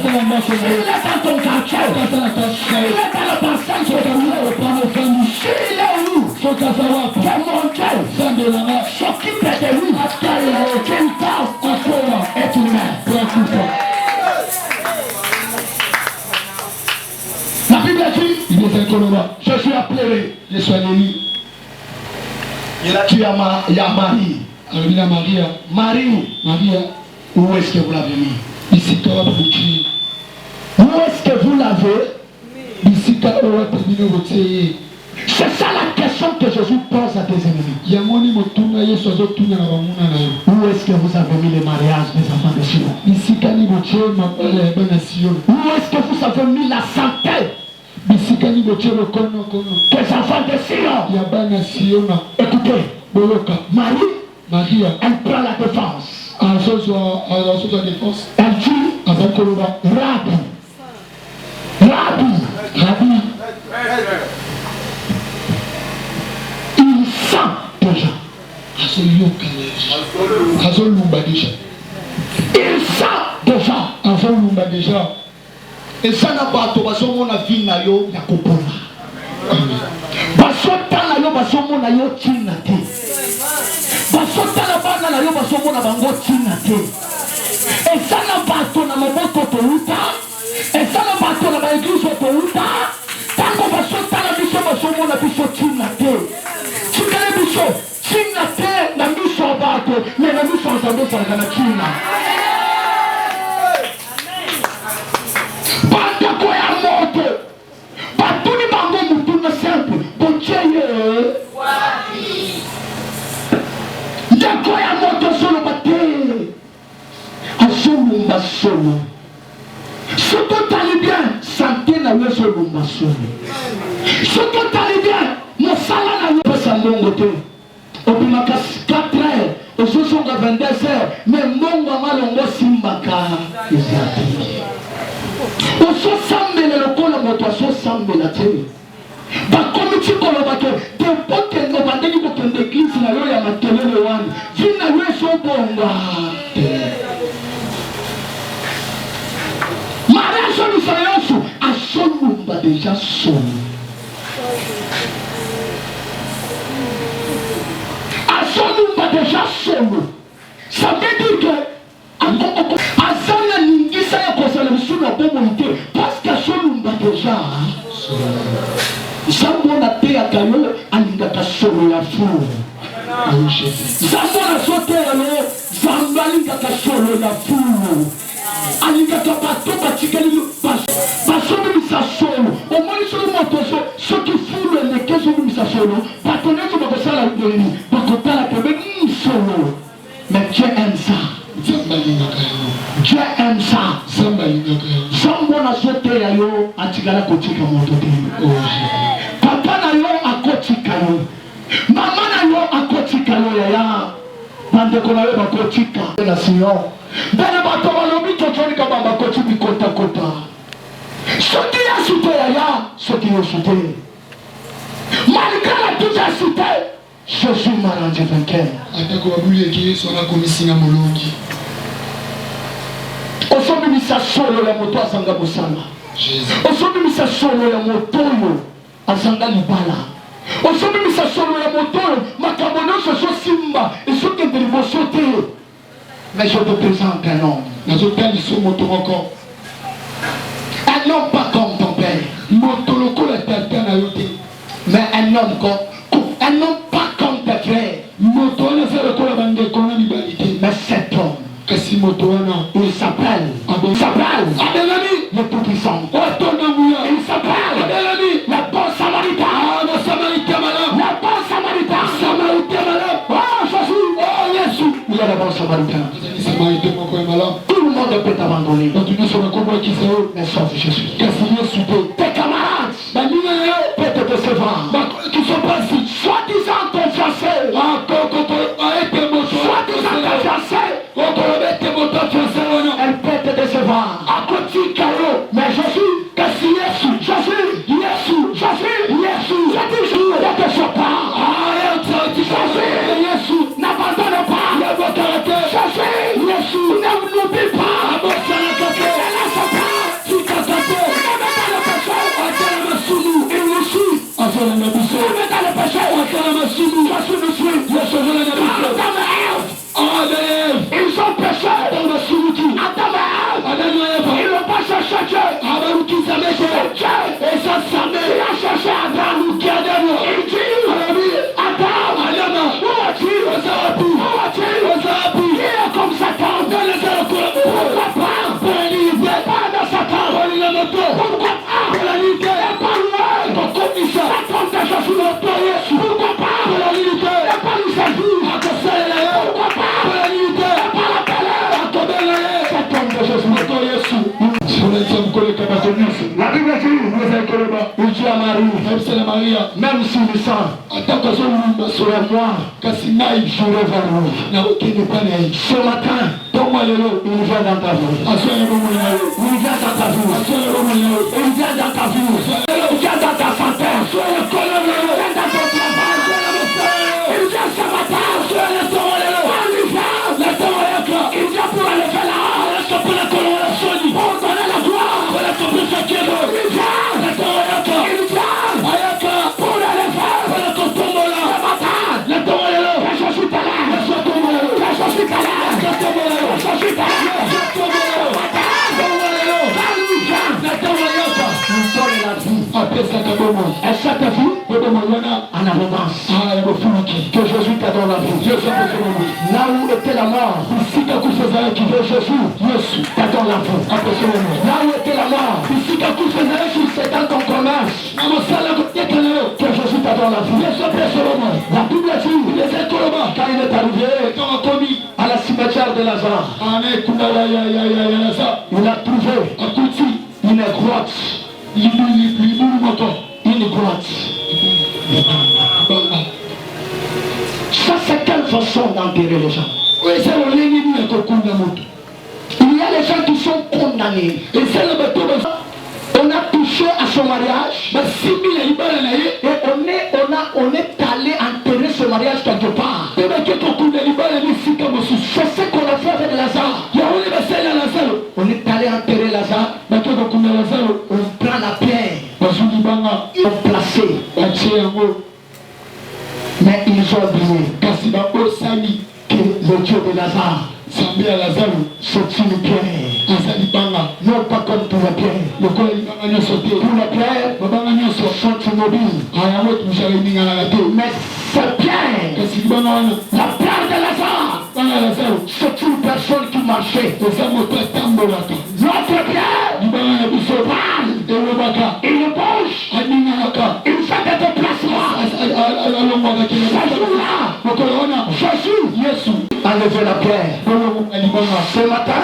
dans ton quartier, s'il est dans le passage, s'il est où, que mon Dieu s'occupe de lui, qu'il parle encore et tu mets. La Bible dit, Jésus a pleuré, tu as Marie. Marie, où est-ce que vous l'avez mis? Où est-ce que vous l'avez? C'est ça la question que Jésus pose à tes ennemis. Où est-ce que vous avez mis les mariages des enfants de Sion? Où est-ce que vous avez mis la santé des enfants de Sion? Écoutez, Marie, elle prend la défense. Elle dit, Rabbi, il sent déjà. Il sent déjà. Et ça n'a pas tout parce qu'on a vu na yo ya kopona. Basota na yo basomo na yo tinate. Basota na bana na yo basomo na bango tinate. Et ça n'a pas tout na moto toluta. Et ça n'a pas tout na ba église toluta. Tango basota na biso basomo na biso tinate. Tinale biso tinate na biso bato. solo. Ce que tu allais bien, santé na yo solo ma solo. Ce que tu allais bien, mon salaire na yo pas sa mongote. Au bimaka 4 heures, au soir 22 heures, mais mon maman longo simbaka ezati. Au so sambele lokola moto so sambela te. Ba komiti koloba ke tempote no bandeli ko kende église na yo ya makelele wana. Vina yo so bonga. Mariage nous faisons à son va déjà son. À son va déjà son. Ça veut dire que à Zana Ningisa ya kosala biso na bomolité parce que son va déjà Zambo na te ya kayo alingaka solo ya fou. Zambo na sote ya lo Zambo alingaka solo ya fou. Alingaka bato batikali basomi misa solo. Omoni solo motoso soki fou le neke soki misa solo. Batoneko bakosala ngeni bakotala kebe solo. Mais Dieu aime ça. Dieu aime ça. Zambo na sote ya yo atikala kotika moto te. Papa na yo akotika yo. Mama na yo akotika yo yaya. Bandeko na yo bakotika. Na siyo. Bene bato balobi totoni ka baba kotibi kota kota. Soki ya sute yaya, soki yo sute. Malgré la toute la sute, Jésus m'a rendu vainqueur. Atako babuli eki sona komisinga molongi. Osobi misa solo ya moto asanga bosanga. Osobi misa solo ya moto yo asanga libala. Osobi misa solo ya moto yo makambo nyonso so simba esoki dévotion te. Mais je te présente un homme. Un homme pas comme ton père. Mais un homme pas comme tes frères. Mais cet homme, il s'appelle le Tout-Puissant. Il s'appelle la bonne Samaritain. La bonne Samaritain. Oh Jésus, oh Jésus, il est la bonne Samaritain. Tout le monde peut t'abandonner. Mais sauf Jésus. Tes camarades peuvent te décevoir. Qui sont passés, soi-disant confiancés. Soi-disant confiancés. Elle peut te décevoir. À côté de Caillot. Mais Jésus, qu'est-ce Jésus? Jésus, Jésus, ne te sois pas. Jésus, n'abandonne pas. Jésus, n'oublie pas. Ne laisse pas. Tu t'as tapé. Il nous suit. Ne mets dans le péché. Jésus nous suit. Ils ont péché. Adam et Ève. Ils n'ont pas cherché Dieu. Et ça s'amène. Il a cherché Adam. Il dit Adam, où as-tu? Il est comme Satan. Pourquoi pas? Pas de Satan. Pourquoi pas? Il n'est pas loin. Ton commissaire. Satan t'a cherché. Pourquoi pas? Il n'est pas lui servir. Pourquoi pas? Il n'est pas l'appelé. Satan t'a cherché. La Bible dit, il dit à Marie, même si le sang sur moi, je reviendrai. Ce matin, il vient dans ta vie. Il vient dans ta vie. Il vient dans ta vie. Il vient dans ta santé. Il vient dans ton travail. Il vient ce matin. Il vient pour aller faire la honte. Pour donner la gloire. Il vient pour aller faire ce matin. Je suis et cette vie en abondance. Que Jésus t'a donné la vie. Là où était la mort, que Jésus t'a donné la vie. Là où était la mort, c'est dans ton commerce. Que Jésus t'a donné la vie. La Bible dit, quand il est arrivé à la cimetière corps de Lazare. Il a trouvé une grotte. Une grotte. Ça, c'est quelle façon d'enterrer les gens? Il y a les gens qui sont condamnés. On a touché à son mariage. Et on est allé enterrer ce mariage quelque part. C'est ce qu'on a fait avec Lazare. On est allé enterrer Lazare. On prend la pierre. On place. Mais ils ont oublié que le Dieu de Lazare, c'est une pierre. Non pas comme pour la pierre. Pour la pierre, sont immobiles. Mais cette pierre, la pierre de Lazare, c'est une personne qui marchait. Notre pierre, il bouge, il fait des déplacements. Jésus a levé la pierre. Ce matin,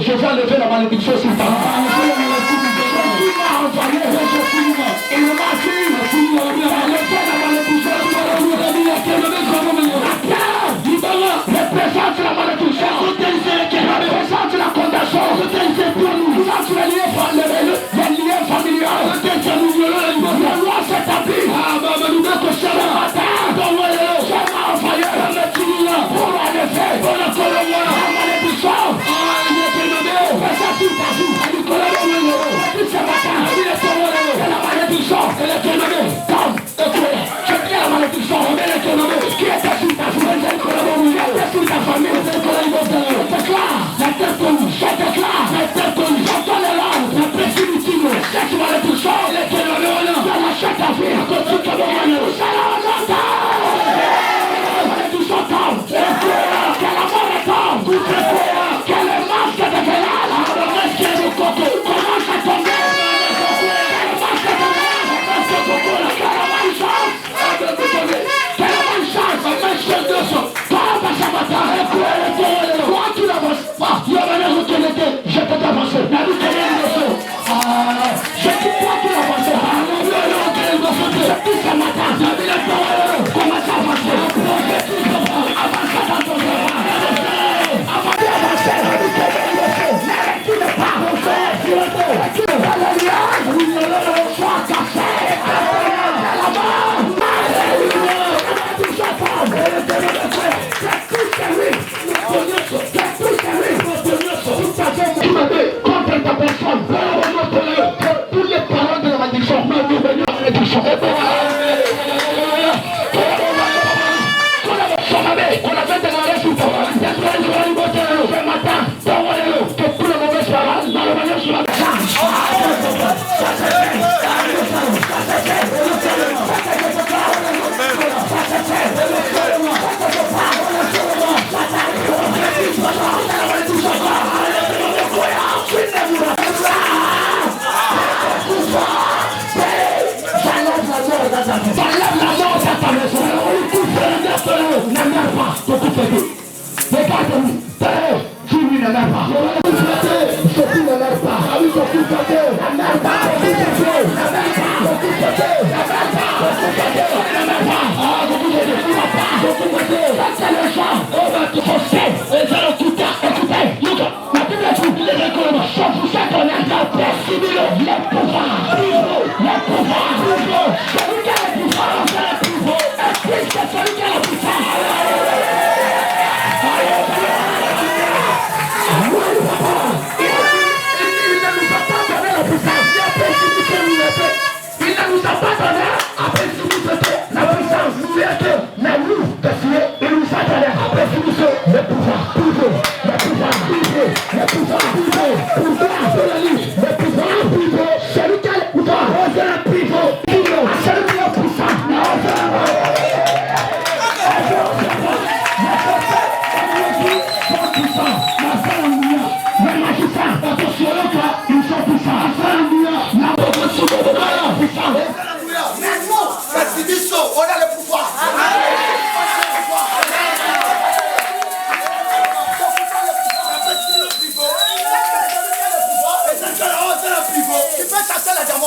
je vais lever la malédiction sur ta vie. Il m'a dit, représente la malédiction, représente la condamnation, représente les liens familiaux, la loi s'établit. Ce matin, pour en effet, la malédiction, je peux t'avancer. Je te crois qu'il avance. Je dis ce matin, commence à avancer. Avance dans ton travail. Avance d'avancer. N'arrête pas. L'alliance, soit cassé. La mort. Contre ta personne, tous les paroles de la malédiction, qu'on a fait démarrer sur toi. Ce matin, que tous les mauvaises paroles, dans le manière sur la Celui qui a le pouvoir,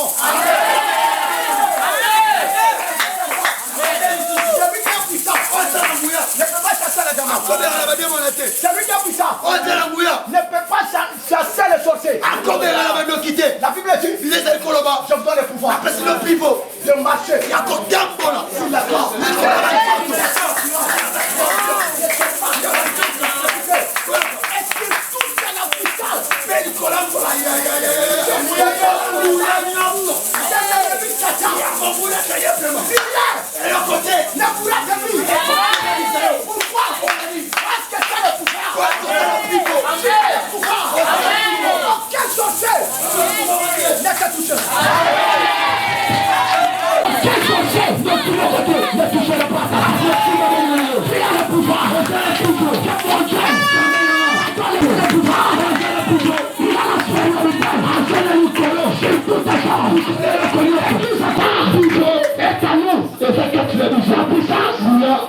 savons. Ne peut pas chasser la gamme. Celui qui est puissant ne peut pas chasser les sorciers. La Bible dit je vous donne le pouvoir de marcher sur la corps. Est-ce que tout est la puissance? Pourquoi? Parce que c'est le pouvoir. Quel sorcier n'est que touché? Quel sorcier ne touchera pas? Il a le pouvoir.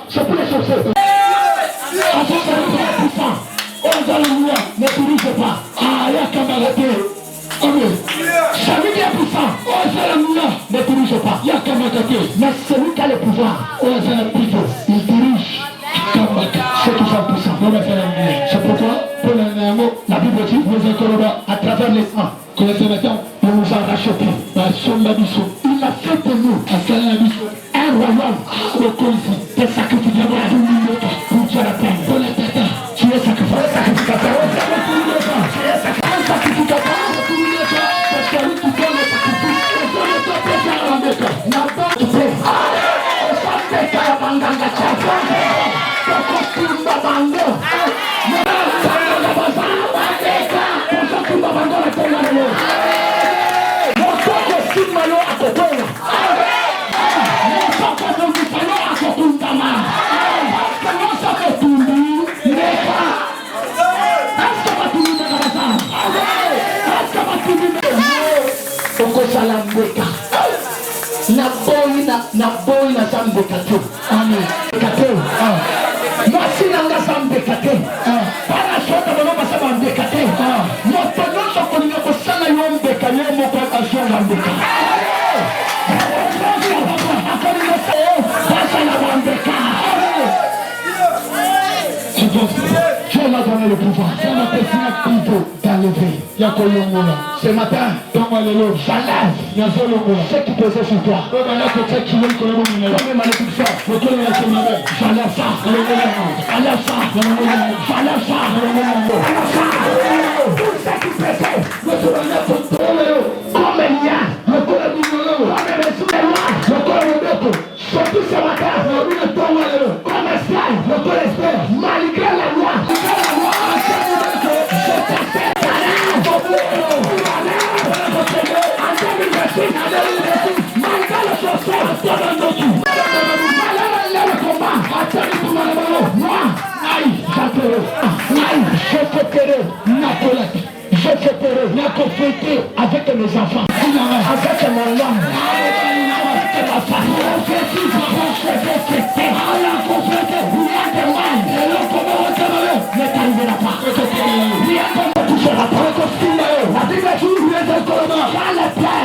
C'est pour les sorciers. Ne dirige pas. Ah, la camarade. Celui qui est puissant, ne dirige pas. Mais celui qui a le pouvoir, il dirige. Ceux qui sont puissants. C'est pourquoi, la Bible dit, à travers les uns, que les émettants nous ont rachetés. Il a fait de nous un royaume des sacrificateurs pour Dieu la paix. Tu es sacrificateur. Un sacrificateur. C'est celui qui donne le sacrifice. Na boy na zambe kate. Amen. Kate. Masi nanga zambe kate. Para sota bano basaba zambe kate. Moto noso kolinga kosala yombe kanye moko asho zambe kate. Dieu m'a donné le pouvoir. Ça m'a fait d'enlever. Ce matin, j'enlève ce qui pesait sur toi. Comme malédiction. J'enlève ça. J'enlève ça. J'enlève ça. Tout ce qui pesait. Comme il y a. Surtout ce matin, comme espère, malgré la loi, je t'assène malgré le sorcier, le combat, moi, je fêterai Nacolette, je fêterai la conférence avec mes enfants, avec mon homme. Ma femme, ne t'arrivera pas. Rien ne touchera pas. La Bible dit, dans le plein,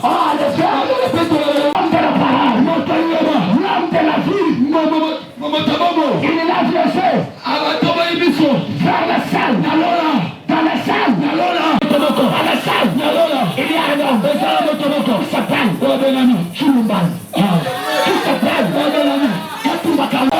oh, le ciel, l'homme de la parole, l'homme de la vie, il a laissé vers la salle, dans la salle, à la salle, il y a un homme qui s'appelle Chulumban, qui s'appelle Katumbakala,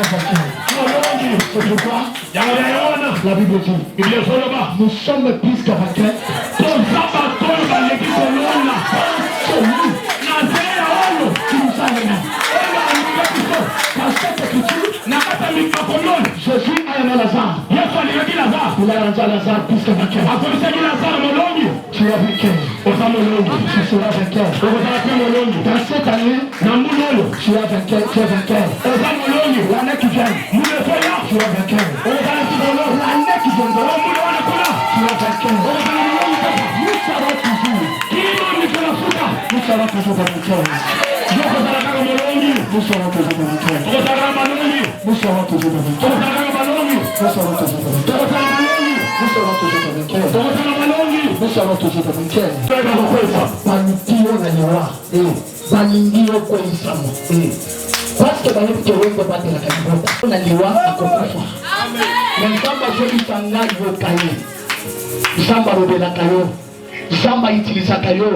C'est pourquoi la Bible dit nous sommes plus que vainqueurs. Qui nous a aimés. Dans cette écriture, Jésus a aimé Lazare. Il a rendu Lazare plus que vainqueur. Tu es vainqueur. Tu seras vainqueur. Dans cette année, tu es vainqueur. Tu es vainqueur. L'année qui vient, tu es vainqueur. L'année qui viendra, tu es vainqueur. Nous serons toujours. Nous serons toujours vainqueurs. Nous serons toujours vainqueurs. Nous serons toujours vainqueurs. Nous serons toujours vainqueurs. Banitio na liwa. Baningio kwa isamu. Parce que banitio kwa bate la kanibota. Na liwa akokufa. Nzamba jeli tanga yo kaye. Nzamba robela kayo. Nzamba itilisa kayo.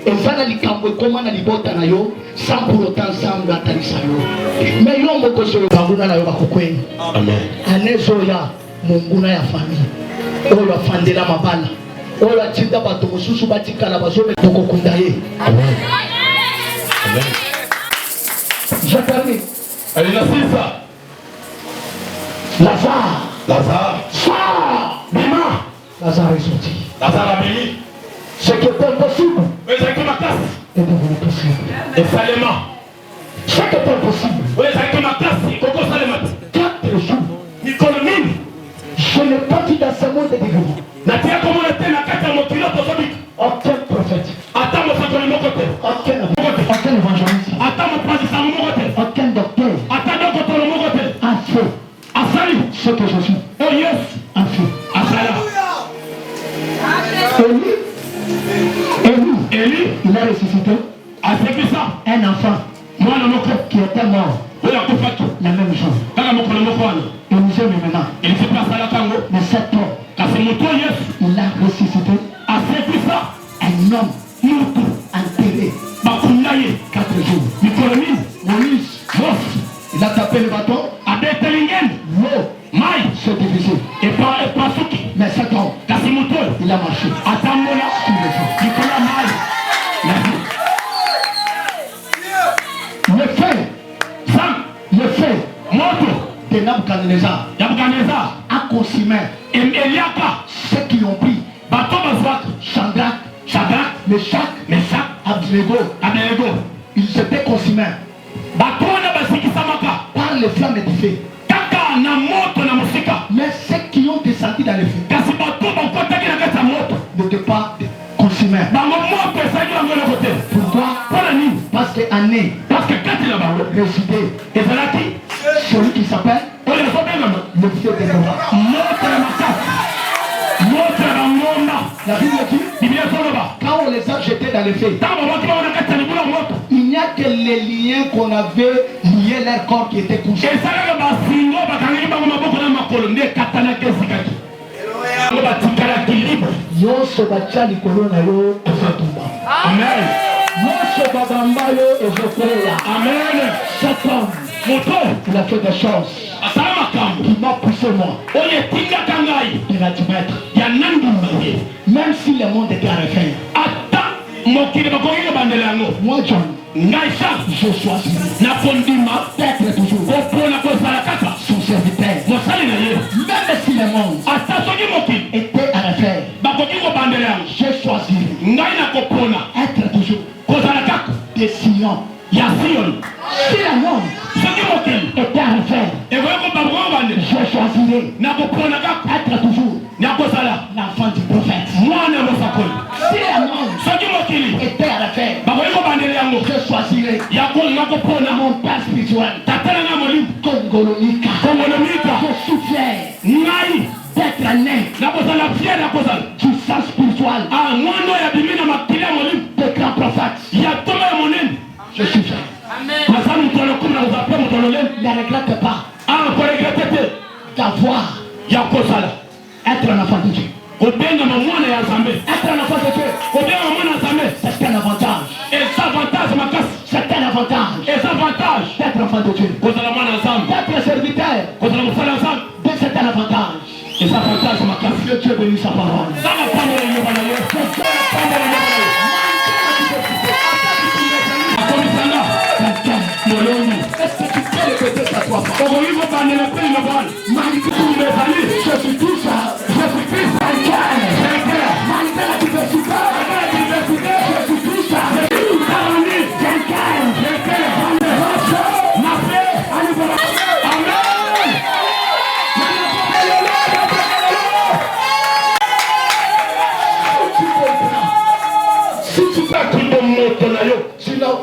Ezana likambo koma na libota na yo sans pour autant ensemble atalisa yo. Mais yo moko so banguna na yo bakokweni. Amen. Anezoya munguna ya famille. Oyo afandela mabala. Oyo atinda bato mosusu batikala bazobe kokokunda ye. Amen. Amen. Je termine. Allez, la sisa. Lazare. Bima. Lazare est sorti. Lazare a béni. Ce qui était impossible est devenu possible. Et Salema. Ce qui était impossible. 4 jours. Je n'ai pas dit dans ce monde de devenir. Aucun prophète. Aucun évangéliste. Aucun docteur. A fait ce que je suis. Oh yes. A fait. Élie, il a ressuscité un enfant qui était mort. La même chose. Élisée maintenant. Mais cet homme, il a ressuscité un homme enterré 4 jours. Moïse, il a tapé le bâton. L'eau s'est divisée. Mais cet homme, il a marché. Le fait de Nabucodonosor a consumé ceux qui ont pris Shadrach, Meshach, Abednego. Ils étaient consumés par les flammes du feu. Mais ceux qui ont descendu dans le feu n'étaient pas consumés. Pourquoi? Parce qu'année résidait celui qui s'appelle le feu de Nora. La Bible dit, quand on les a jetés dans le feu, il n'y a que les liens qu'on avait liés leur corps qui étaient couchés. Amen. Amen. Cet homme, il a fait des choses qui m'a poussé moi de l'admettre. Même si le monde était à la fin, moi John, je choisis d'être toujours son serviteur. Même si le monde était à la fin, je choisis être toujours des Sion. Si le monde était à la fin, je choisirais être toujours l'enfant du prophète. Si le monde était à la fin, je choisirais mon père spirituel. Congolonika. Je suis fier d'être né du sang spirituel des grands prophètes. Je suis fier. Ne regrette pas d'avoir être un enfant de Dieu. Être un enfant de Dieu, c'est un avantage. C'est un avantage d'être enfant de Dieu. D'être serviteur Et ça partage ma classe. Que Dieu bénisse sa parole. Ça va prendre les yeux. Est-ce que tu peux répéter ça toi? Je suis tout ça. Je suis tout ça. Malgré la diversité. Je suis tout ça.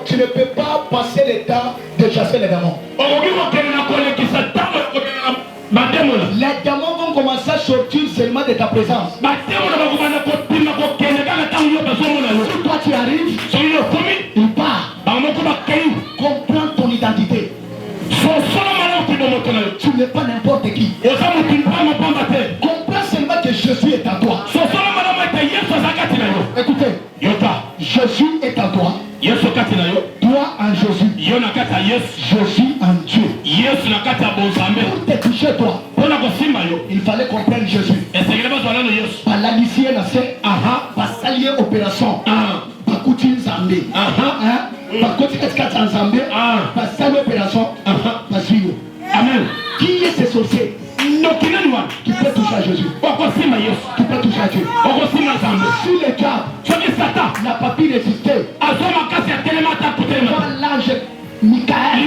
Tu ne peux pas passer le temps de chasser les démons. Les démons vont commencer à sortir seulement de ta présence. Si toi tu arrives, il part. Comprends ton identité. Tu n'es pas n'importe qui. Comprends seulement que Jésus est en toi. Écoutez, Jésus est en toi. Toi en Jésus. Jésus en Dieu. Pour te toucher toi, il fallait comprendre Jésus. Par l'alicier, par s'allier opération. Par couture Zambé. Par couture escate Zambé. Par s'allier opération. Par suivre. Amen. Qui est ce sorcier? Qui peut toucher à Jésus? Qui peut toucher à Dieu? Sur le câble, n'a pas pu résister. Quand l'ange Michael,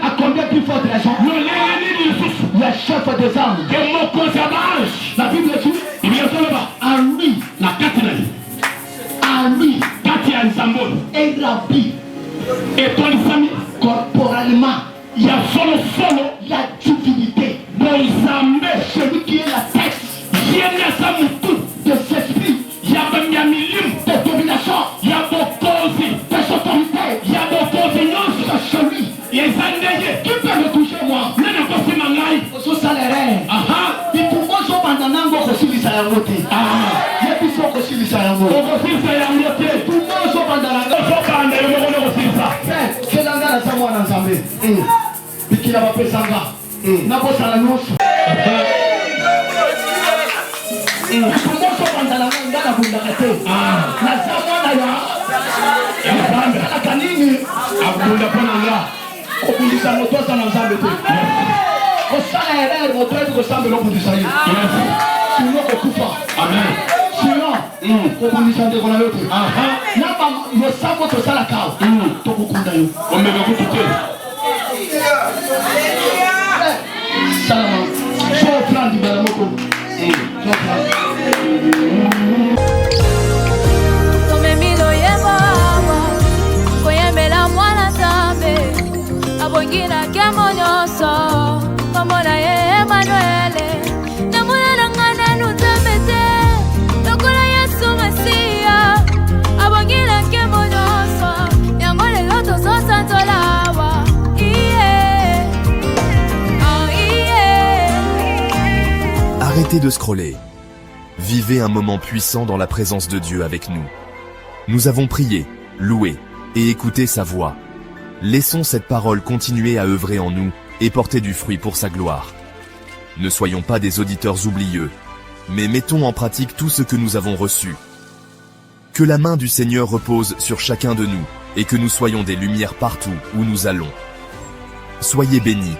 à combien plus forte raison? Le chef des anges. La Bible dit en lui, et Rabbi, corporellement, il y a solo la divinité. Celui qui est la tête de cet esprit, de domination, de autorité, c'est celui qui peut me toucher moi. Au salaire. Il faut que je Arrêtez de scroller. Vivez un moment puissant dans la présence de Dieu avec nous. Nous avons prié, loué et écouté sa voix. Laissons cette parole continuer à œuvrer en nous et porter du fruit pour sa gloire. Ne soyons pas des auditeurs oublieux, mais mettons en pratique tout ce que nous avons reçu. Que la main du Seigneur repose sur chacun de nous et que nous soyons des lumières partout où nous allons. Soyez bénis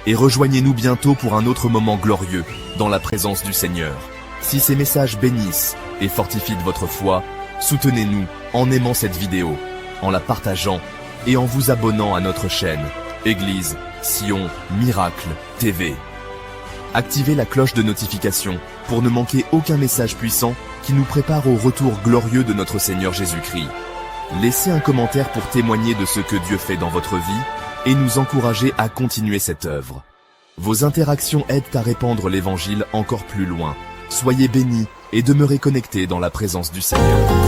et rejoignez-nous bientôt pour un autre moment glorieux dans la présence du Seigneur. Si ces messages bénissent et fortifient votre foi, soutenez-nous en aimant cette vidéo, en la partageant et en vous abonnant à notre chaîne Église Sion Miracle TV. Activez la cloche de notification pour ne manquer aucun message puissant qui nous prépare au retour glorieux de notre Seigneur Jésus-Christ. Laissez un commentaire pour témoigner de ce que Dieu fait dans votre vie et nous encourager à continuer cette œuvre. Vos interactions aident à répandre l'Évangile encore plus loin. Soyez bénis et demeurez connectés dans la présence du Seigneur.